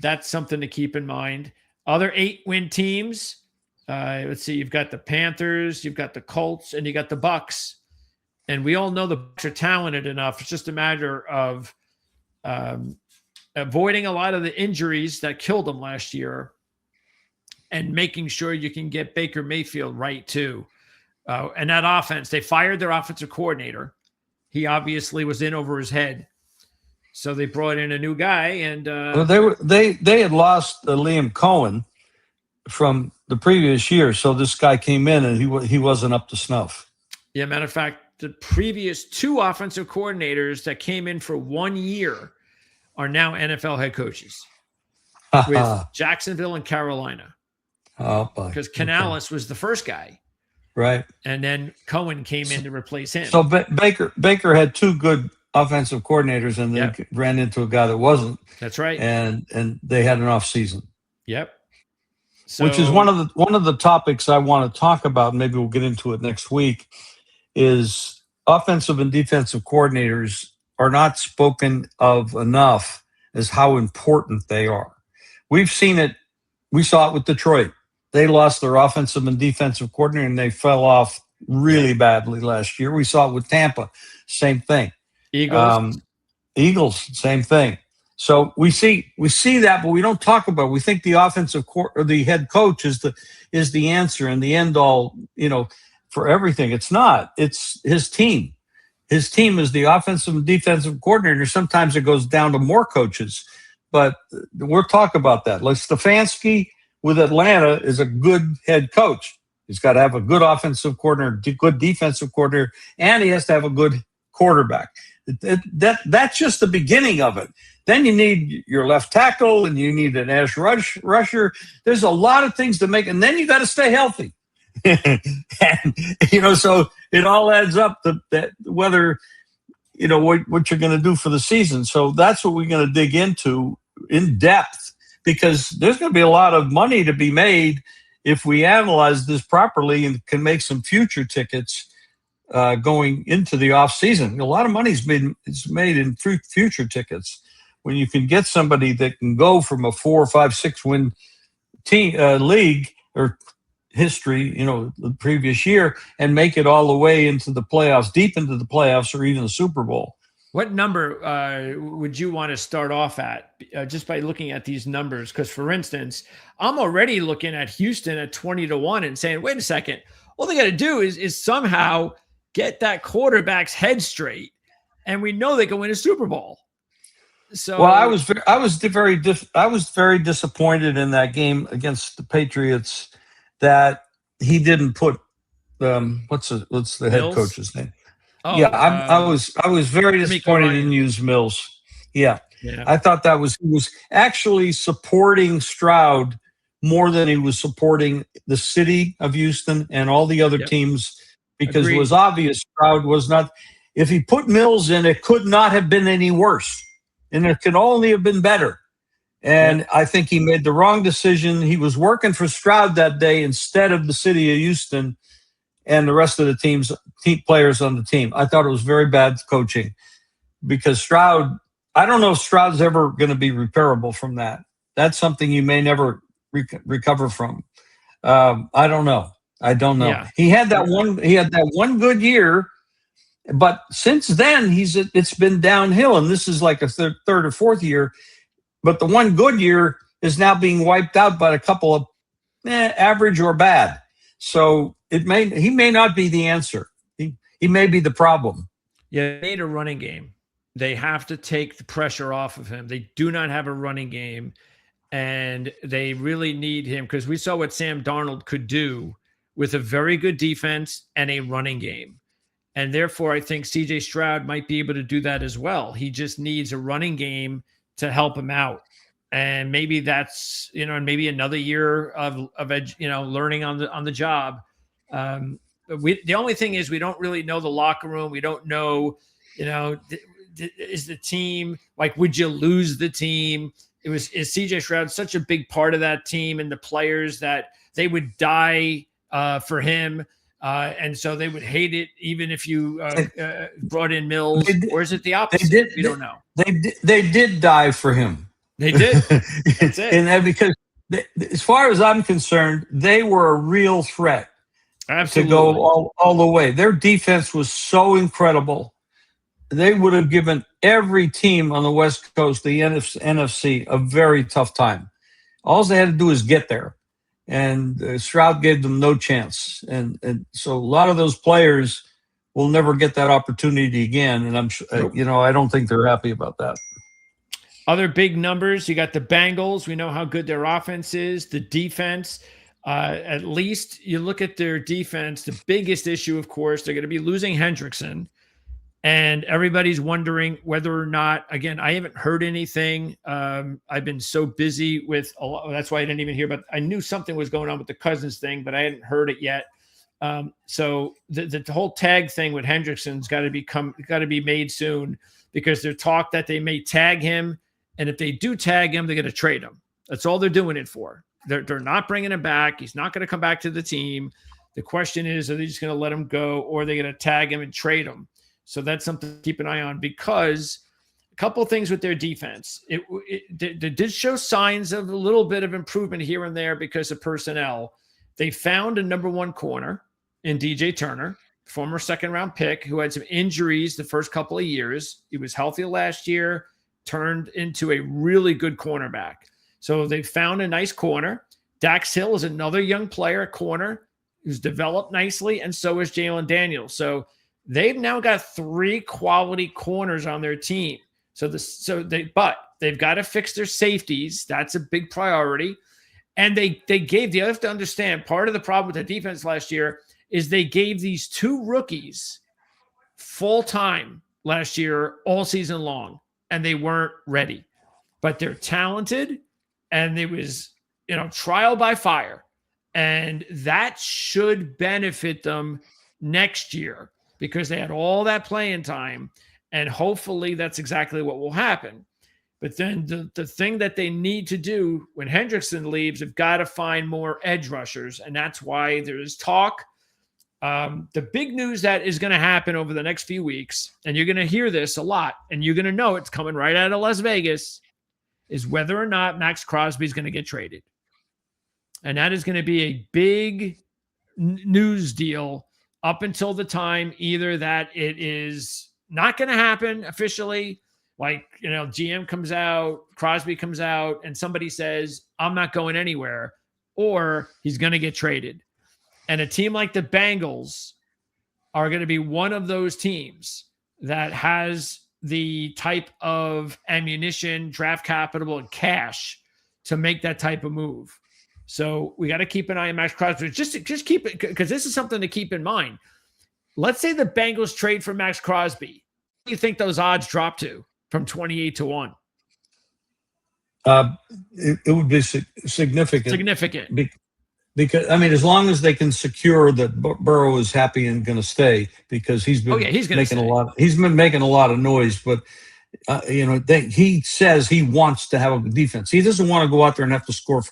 that's something to keep in mind. Other 8-win teams, let's see, you've got the Panthers, you've got the Colts, and you got the Bucks. And we all know the Bucks are talented enough. It's just a matter of avoiding a lot of the injuries that killed them last year and making sure you can get Baker Mayfield right too. And that offense, they fired their offensive coordinator. He obviously was in over his head. So they brought in a new guy, and they had lost Liam Cohen from the previous year. So this guy came in and he wasn't up to snuff. Yeah, matter of fact, the previous 2 offensive coordinators that came in for 1 year are now NFL head coaches with Jacksonville and Carolina. Oh, because Canales was the first guy, right? And then Cohen came in to replace him. So Baker had 2 good offensive coordinators, and then ran into a guy that wasn't. That's right. And they had an off season. Yep. So, which is one of the topics I want to talk about. Maybe we'll get into it next week. Is offensive and defensive coordinators are not spoken of enough as how important they are. We've seen it. We saw it with Detroit. They lost their offensive and defensive coordinator, and they fell off really badly last year. We saw it with Tampa, same thing. Eagles, Same thing. So we see that, but we don't talk about it. We think the offensive or the head coach is the answer and the end all, for everything. It's not. It's his team. His team is the offensive and defensive coordinator. Sometimes it goes down to more coaches, but we'll talk about that. Like Stefanski with Atlanta is a good head coach. He's got to have a good offensive coordinator, good defensive coordinator, and he has to have a good quarterback. That's just the beginning of it. Then you need your left tackle and you need an edge rusher. There's a lot of things to make, and then you got to stay healthy. And, so it all adds up to that, whether, what you're going to do for the season. So that's what we're going to dig into in depth, because there's going to be a lot of money to be made if we analyze this properly and can make some future tickets going into the off season. A lot of money is made in future tickets when you can get somebody that can go from a 4 or 5, 6 win team league or history, the previous year, and make it all the way into the playoffs, deep into the playoffs, or even the Super Bowl. What number would you want to start off at, just by looking at these numbers? Because, for instance, I'm already looking at Houston at 20-1 and saying, wait a second, all they got to do is somehow get that quarterback's head straight, and we know they can win a Super Bowl. So, well, I was very disappointed in that game against the Patriots that he didn't put what's the head coach's name? Oh, yeah, I was very disappointed he didn't use Mills. Yeah, I thought he was actually supporting Stroud more than he was supporting the city of Houston and all the other teams, because Agreed. It was obvious Stroud was not. If he put Mills in, it could not have been any worse, and it could only have been better. And I think he made the wrong decision. He was working for Stroud that day instead of the city of Houston and the rest of the team players on the team. I thought it was very bad coaching, because Stroud, I don't know if Stroud's ever going to be repairable from that. That's something you may never recover from. I don't know. Yeah. He had that one good year, but since then it's been downhill, and this is like a third or fourth year. But the one good year is now being wiped out by a couple of average or bad. So he may not be the answer. He may be the problem. Yeah, they need a running game. They have to take the pressure off of him. They do not have a running game, and they really need him, because we saw what Sam Darnold could do with a very good defense and a running game. And therefore, I think C.J. Stroud might be able to do that as well. He just needs a running game to help him out. And maybe that's, and maybe another year of learning on the job. The only thing is, we don't really know the locker room. We don't know, is the team, like, would you lose the team? Is CJ Stroud such a big part of that team and the players that they would die for him? And so they would hate it even if you brought in Mills, or is it the opposite? We don't know. They did die for him. They did. That's it. And because as far as I'm concerned, they were a real threat. Absolutely. To go all the way. Their defense was so incredible. They would have given every team on the West Coast, the NFC, a very tough time. All they had to do is get there. And Stroud gave them no chance. And so a lot of those players will never get that opportunity again. And I'm sure, I don't think they're happy about that. Other big numbers, you got the Bengals. We know how good their offense is. The defense, at least you look at their defense, the biggest issue, of course, they're going to be losing Hendrickson. And everybody's wondering whether or not, again, I haven't heard anything. I've been so busy with a lot. That's why I didn't even hear about. I knew something was going on with the Cousins thing, but I hadn't heard it yet. So the whole tag thing with Hendrickson's got to be made soon, because there's talk that they may tag him, and if they do tag him, they're going to trade him. That's all they're doing it for. They're not bringing him back. He's not going to come back to the team. The question is, are they just going to let him go, or are they going to tag him and trade him? So that's something to keep an eye on, because a couple of things with their defense. It did show signs of a little bit of improvement here and there because of personnel. They found a number one corner. in DJ Turner, former second-round pick who had some injuries the first couple of years. He was healthy last year, turned into a really good cornerback. So they found a nice corner. Dax Hill is another young player at corner who's developed nicely, and so is Jalen Daniels. So they've now got 3 quality corners on their team. But they've got to fix their safeties. That's a big priority. And you have to understand, part of the problem with the defense last year is they gave these 2 rookies full time last year, all season long, and they weren't ready. But they're talented, and it was, trial by fire. And that should benefit them next year because they had all that playing time. And hopefully that's exactly what will happen. But then the thing that they need to do when Hendrickson leaves, they've got to find more edge rushers. And that's why there's talk. The big news that is going to happen over the next few weeks, and you're going to hear this a lot, and you're going to know it's coming right out of Las Vegas, is whether or not Max Crosby is going to get traded. And that is going to be a big news deal up until the time either that it is not going to happen officially, like, GM comes out, Crosby comes out, and somebody says, I'm not going anywhere, or he's going to get traded. And a team like the Bengals are going to be one of those teams that has the type of ammunition, draft capital, and cash to make that type of move. So we got to keep an eye on Max Crosby. Just keep it, because this is something to keep in mind. Let's say the Bengals trade for Max Crosby. What do you think those odds drop to from 28-1? It would be significant. Significant. Because, as long as they can secure that Burrow is happy and going to stay, because he's been making a lot of noise. But he says he wants to have a defense. He doesn't want to go out there and have to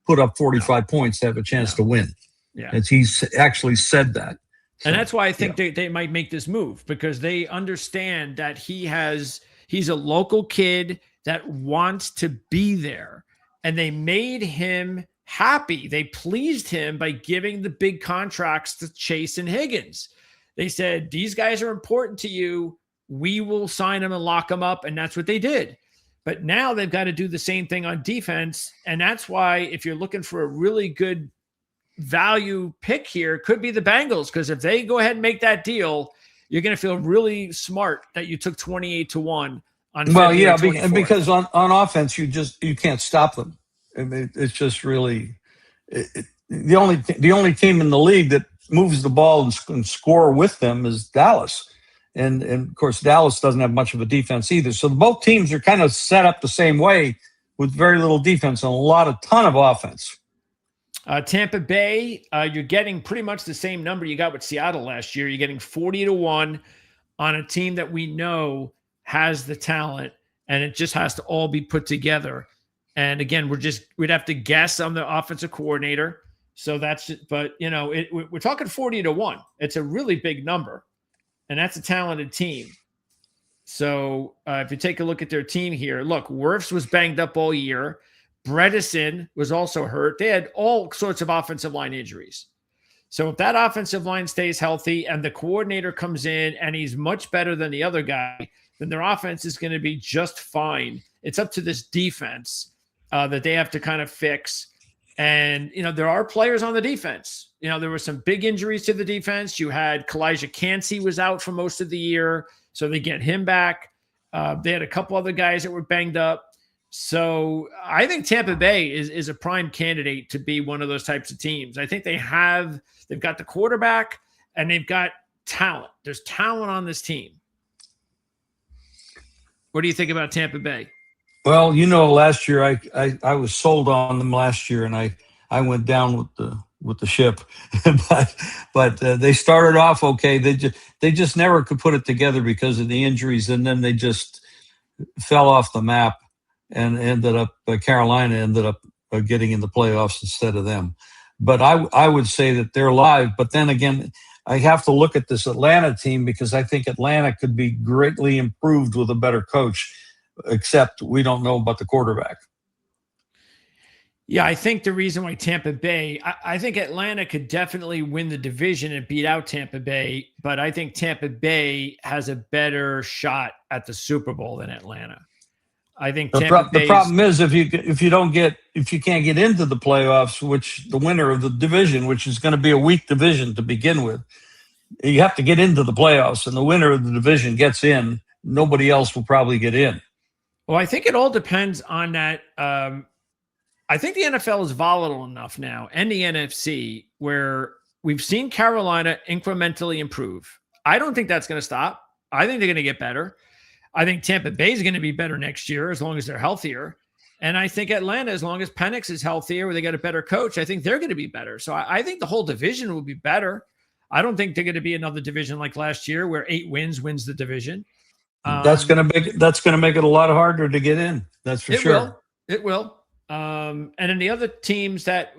put up 45 points to have a chance to win. Yeah, and he's actually said that. And that's why I think they might make this move, because they understand that he's a local kid that wants to be there, and they made him happy. They pleased him by giving the big contracts to Chase and Higgins. They said, these guys are important to you. We will sign them and lock them up. And that's what they did. But now they've got to do the same thing on defense. And that's why if you're looking for a really good value pick here, it could be the Bengals. Because if they go ahead and make that deal, you're going to feel really smart that you took 28-1 on February 24th. Because on offense, you can't stop them. It's just really the only team in the league that moves the ball and score with them is Dallas, and of course Dallas doesn't have much of a defense either. So both teams are kind of set up the same way with very little defense and a ton of offense. Tampa Bay, you're getting pretty much the same number you got with Seattle last year. You're getting 40-1 on a team that we know has the talent, and it just has to all be put together. And again, we'd have to guess on the offensive coordinator. So that's it. But, we're talking 40-1. It's a really big number, and that's a talented team. So if you take a look at their team here, look, Wirfs was banged up all year. Bredesen was also hurt. They had all sorts of offensive line injuries. So if that offensive line stays healthy and the coordinator comes in and he's much better than the other guy, then their offense is going to be just fine. It's up to this defense that they have to kind of fix. And, there are players on the defense. There were some big injuries to the defense. You had Kalijah Cansey was out for most of the year, so they get him back. They had a couple other guys that were banged up. So I think Tampa Bay is a prime candidate to be one of those types of teams. I think they've got the quarterback and they've got talent. There's talent on this team. What do you think about Tampa Bay? Well, last year I was sold on them last year, and I went down with the ship, but they started off okay. They just never could put it together because of the injuries, and then they just fell off the map, and ended up Carolina ended up getting in the playoffs instead of them. But I would say that they're live. But then again, I have to look at this Atlanta team because I think Atlanta could be greatly improved with a better coach. Except we don't know about the quarterback. Yeah, I think the reason why Tampa Bay, I think Atlanta could definitely win the division and beat out Tampa Bay, but I think Tampa Bay has a better shot at the Super Bowl than Atlanta. I think The problem is if you can't get into the playoffs, which the winner of the division, which is going to be a weak division to begin with, you have to get into the playoffs, and the winner of the division gets in. Nobody else will probably get in. Well, I think it all depends on that. I think the NFL is volatile enough now, and the NFC, where we've seen Carolina incrementally improve. I don't think that's going to stop. I think they're going to get better. I think Tampa Bay is going to be better next year as long as they're healthier. And I think Atlanta, as long as Penix is healthier, or they got a better coach, I think they're going to be better. So I think the whole division will be better. I don't think they're going to be another division like last year where 8 wins the division. That's going to make it a lot harder to get in. That's for sure. It will. And then the other teams that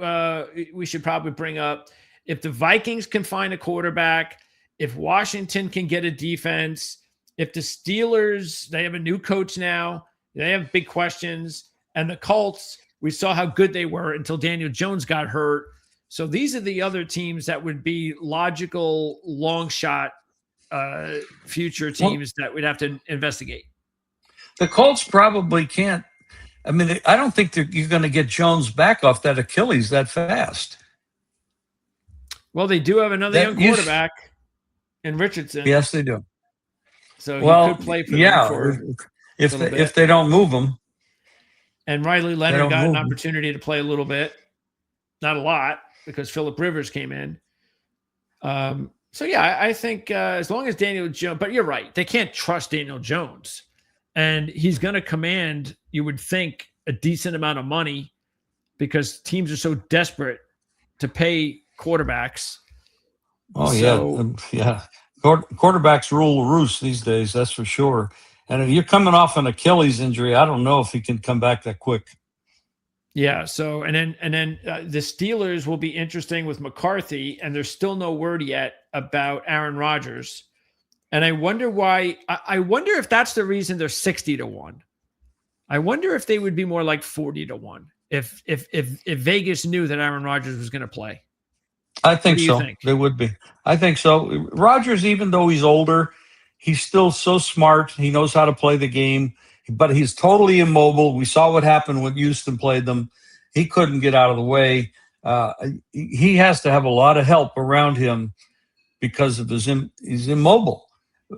we should probably bring up, if the Vikings can find a quarterback, if Washington can get a defense, if the Steelers, they have a new coach now, they have big questions, and the Colts, we saw how good they were until Daniel Jones got hurt. So these are the other teams that would be logical, long shot future teams that we'd have to investigate. The Colts probably can't. I mean, I don't think you're going to get Jones back off that Achilles that fast. Well, they do have another young quarterback in Richardson. Yes, they do. So he could play for them if they don't move him. And Riley Leonard got an opportunity to play a little bit, not a lot, because Phillip Rivers came in. So yeah, I think as long as Daniel Jones, but you're right, they can't trust Daniel Jones. And he's going to command, you would think, a decent amount of money because teams are so desperate to pay quarterbacks. Oh, yeah. Quarterbacks rule the roost these days, that's for sure. And if you're coming off an Achilles injury, I don't know if he can come back that quick. Yeah. So, and then the Steelers will be interesting with McCarthy, and there's still no word yet about Aaron Rodgers. And I wonder why. I wonder if that's the reason they're 60-1. I wonder if they would be more like 40-1 if Vegas knew that Aaron Rodgers was going to play. I think so. They would be. I think so. Rodgers, even though he's older, he's still so smart. He knows how to play the game, but he's totally immobile. We saw what happened when Houston played them. He couldn't get out of the way. He has to have a lot of help around him because of he's immobile. They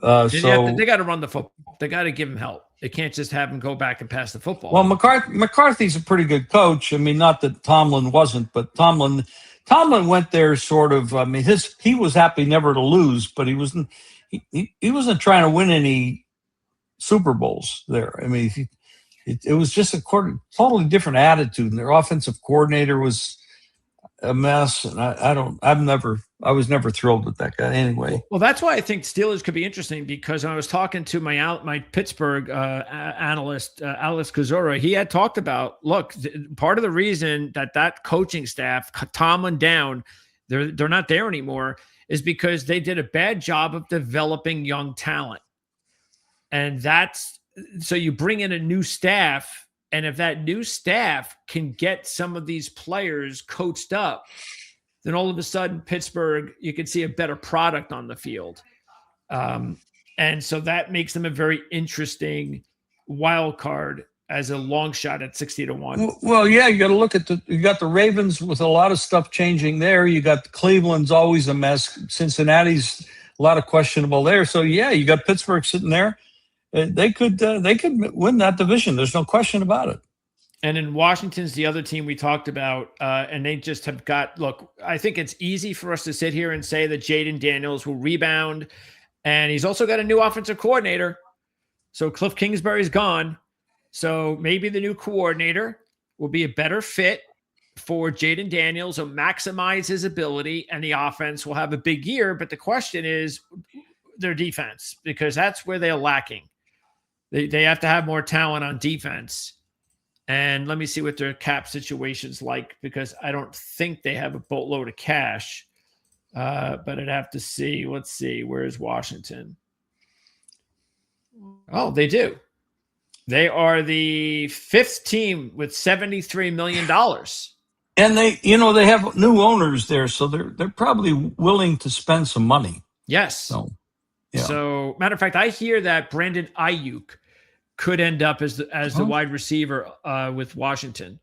got to run the football. They got to give him help. They can't just have him go back and pass the football. Well, McCarthy's a pretty good coach. I mean, not that Tomlin wasn't, but Tomlin went there sort of. I mean, he was happy never to lose, but he wasn't trying to win any Super Bowls there. I mean, it was just a totally different attitude, and their offensive coordinator was a mess. And I was never thrilled with that guy anyway. Well, that's why I think Steelers could be interesting, because I was talking to my Pittsburgh analyst, Alex Kozora. He had talked about, look, part of the reason that coaching staff, Tomlin down, they're not there anymore, is because they did a bad job of developing young talent. And so you bring in a new staff, and if that new staff can get some of these players coached up, then all of a sudden Pittsburgh, you can see a better product on the field. And so that makes them a very interesting wild card as a long shot at 60-1. Well, yeah, you got to look at you got the Ravens with a lot of stuff changing there. You got Cleveland's always a mess. Cincinnati's a lot of questionable there. So yeah, you got Pittsburgh sitting there. They could win that division. There's no question about it. And in Washington's the other team we talked about, and they just have got, look, I think it's easy for us to sit here and say that Jaden Daniels will rebound, and he's also got a new offensive coordinator. So Cliff Kingsbury's gone. So maybe the new coordinator will be a better fit for Jaden Daniels, will maximize his ability, and the offense will have a big year. But the question is their defense, because that's where they're lacking. They have to have more talent on defense. And let me see what their cap situation's like, because I don't think they have a boatload of cash. But I'd have to see. Let's see. Where's Washington? Oh, they do. They are the 5th team with $73 million. And they have new owners there, so they're probably willing to spend some money. Yes. So, yeah. So, matter of fact, I hear that Brandon Ayuk could end up as the wide receiver with Washington.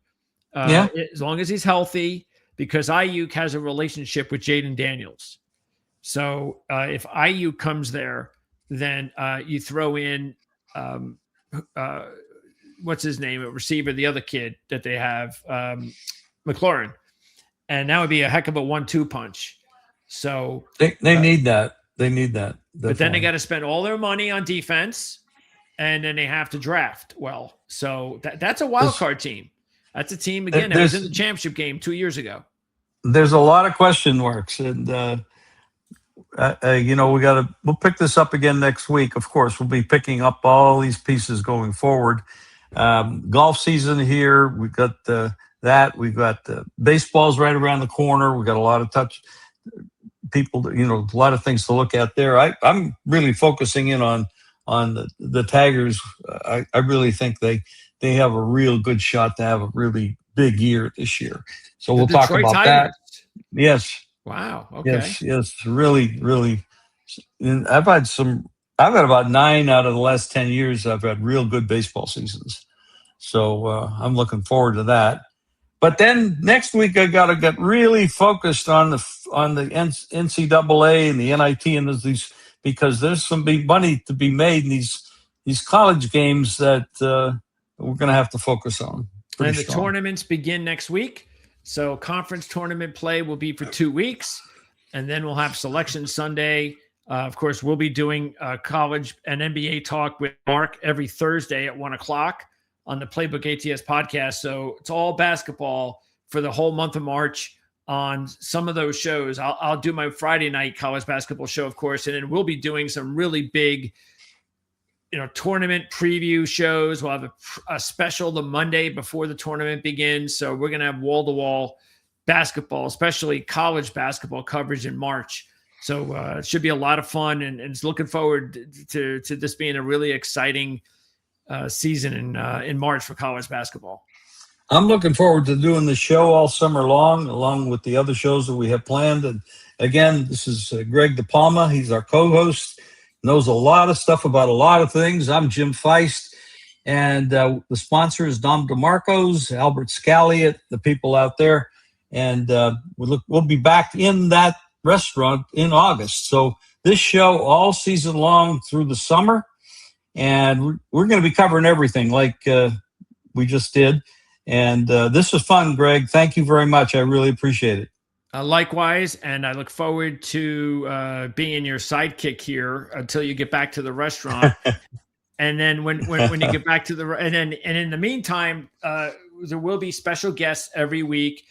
As long as he's healthy, because Ayuk has a relationship with Jaden Daniels. So if Ayuk comes there, then you throw in what's his name, a receiver, the other kid that they have, McLaurin, and that would be a heck of a 1-2 punch. So they need that. They need that. Definitely. But then they got to spend all their money on defense, and then they have to draft well. So that's a wild card team. That's a team again that was in the championship game 2 years ago. There's a lot of question marks, and we'll pick this up again next week. Of course, we'll be picking up all these pieces going forward. Golf season here. We've got that. We've got baseball's right around the corner. We've got a lot of people, a lot of things to look at there. I'm really focusing in on the Tigers. I really think they have a real good shot to have a really big year this year. So we'll talk about that. Yes. Wow. Okay. Yes. Really, really. And I've had about 9 out of the last 10 years. I've had real good baseball seasons. So I'm looking forward to that. But then next week I got to get really focused on the NCAA and the NIT and these, because there's some big money to be made in these college games that we're going to have to focus on. And the tournaments begin next week. So conference tournament play will be for 2 weeks, and then we'll have Selection Sunday. Of course, we'll be doing college and NBA talk with Mark every Thursday at 1:00 on the Playbook ATS podcast. So it's all basketball for the whole month of March on some of those shows. I'll do my Friday night college basketball show, of course, and then we'll be doing some really big tournament preview shows. We'll have a special the Monday before the tournament begins. So we're going to have wall-to-wall basketball, especially college basketball coverage in March. So it should be a lot of fun, and it's looking forward to this being a really exciting season in March for college basketball. I'm looking forward to doing the show all summer long, along with the other shows that we have planned. And again, this is Greg DePalma. He's our co-host. Knows a lot of stuff about a lot of things. I'm Jim Feist, and the sponsor is Dom DeMarco's, Albert Scalliot, the people out there, and we'll be back in that restaurant in August. So this show all season long through the summer, and we're going to be covering everything like we just did. And this was fun, Greg. Thank you very much. I really appreciate it. Likewise, and I look forward to being your sidekick here until you get back to the restaurant. And then when you get back to and in the meantime, there will be special guests every week,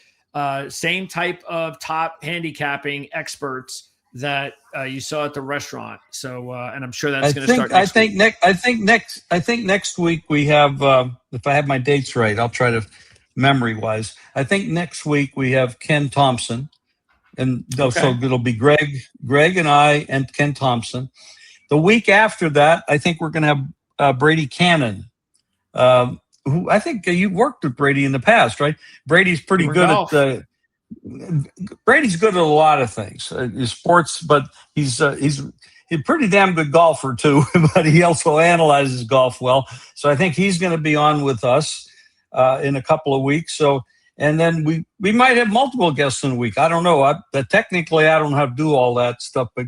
same type of top handicapping experts that you saw at the restaurant. So, and I'm sure that's going to start. I think next week we have, if I have my dates right, I'll try to. Memory-wise, I think next week we have Ken Thompson, and so it'll be Greg and I and Ken Thompson. The week after that, I think we're going to have Brady Cannon, who I think you've worked with Brady in the past, right? Brady's pretty good at Brady's good at a lot of things, sports, but he's a pretty damn good golfer too. But he also analyzes golf well, so I think he's going to be on with us in a couple of weeks. So, and then we might have multiple guests in a week. I don't know. Technically, I don't have to do all that stuff, but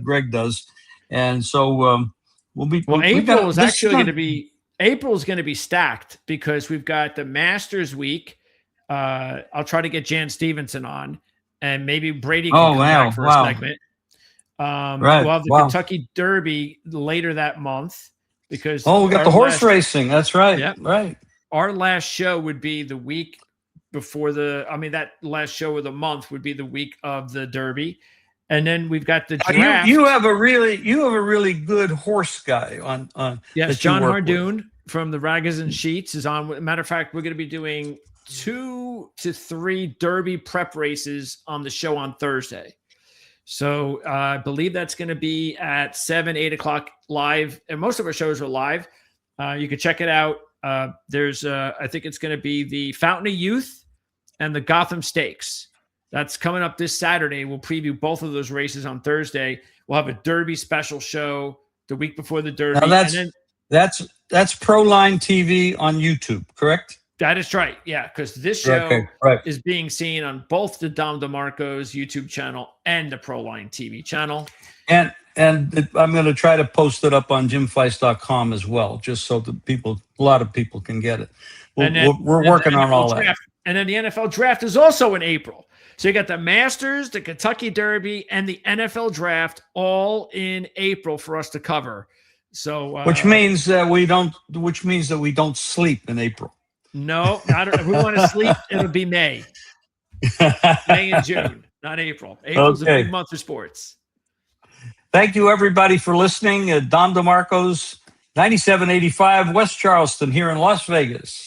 Greg does. And so we'll be. Well, April is actually going to be. April is going to be stacked because we've got the Masters week. I'll try to get Jan Stevenson on, and maybe Brady can come back for a segment. Right. We'll have the Kentucky Derby later that month because we got the horse racing. That's right. Yep. Right. Our last show would be the week before that last show of the month would be the week of the Derby. And then we've got the draft. You have a really good horse guy on. Yes, John Hardoon from the Ragas and Sheets is on. Matter of fact, we're going to be doing 2 to 3 Derby prep races on the show on Thursday. So I believe that's going to be at 7, 8 o'clock live. And most of our shows are live. You can check it out. There's, I think it's going to be the Fountain of Youth and the Gotham Stakes. That's coming up this Saturday. We'll preview both of those races on Thursday. We'll have a Derby special show the week before the Derby. Now that's Proline TV on YouTube, correct? That is right. Yeah, because this show is being seen on both the Dom DeMarco's YouTube channel and the Proline TV channel. And I'm going to try to post it up on JimFeist.com as well, just so that a lot of people can get it. We're working on all that. And then the NFL draft is also in April. So you got the Masters, the Kentucky Derby, and the NFL draft all in April for us to cover. So which means that we don't sleep in April. No, if we want to sleep, it'll be May. May and June, not April. April's a big month for sports. Thank you, everybody, for listening. Don DeMarco's 9785 West Charleston here in Las Vegas.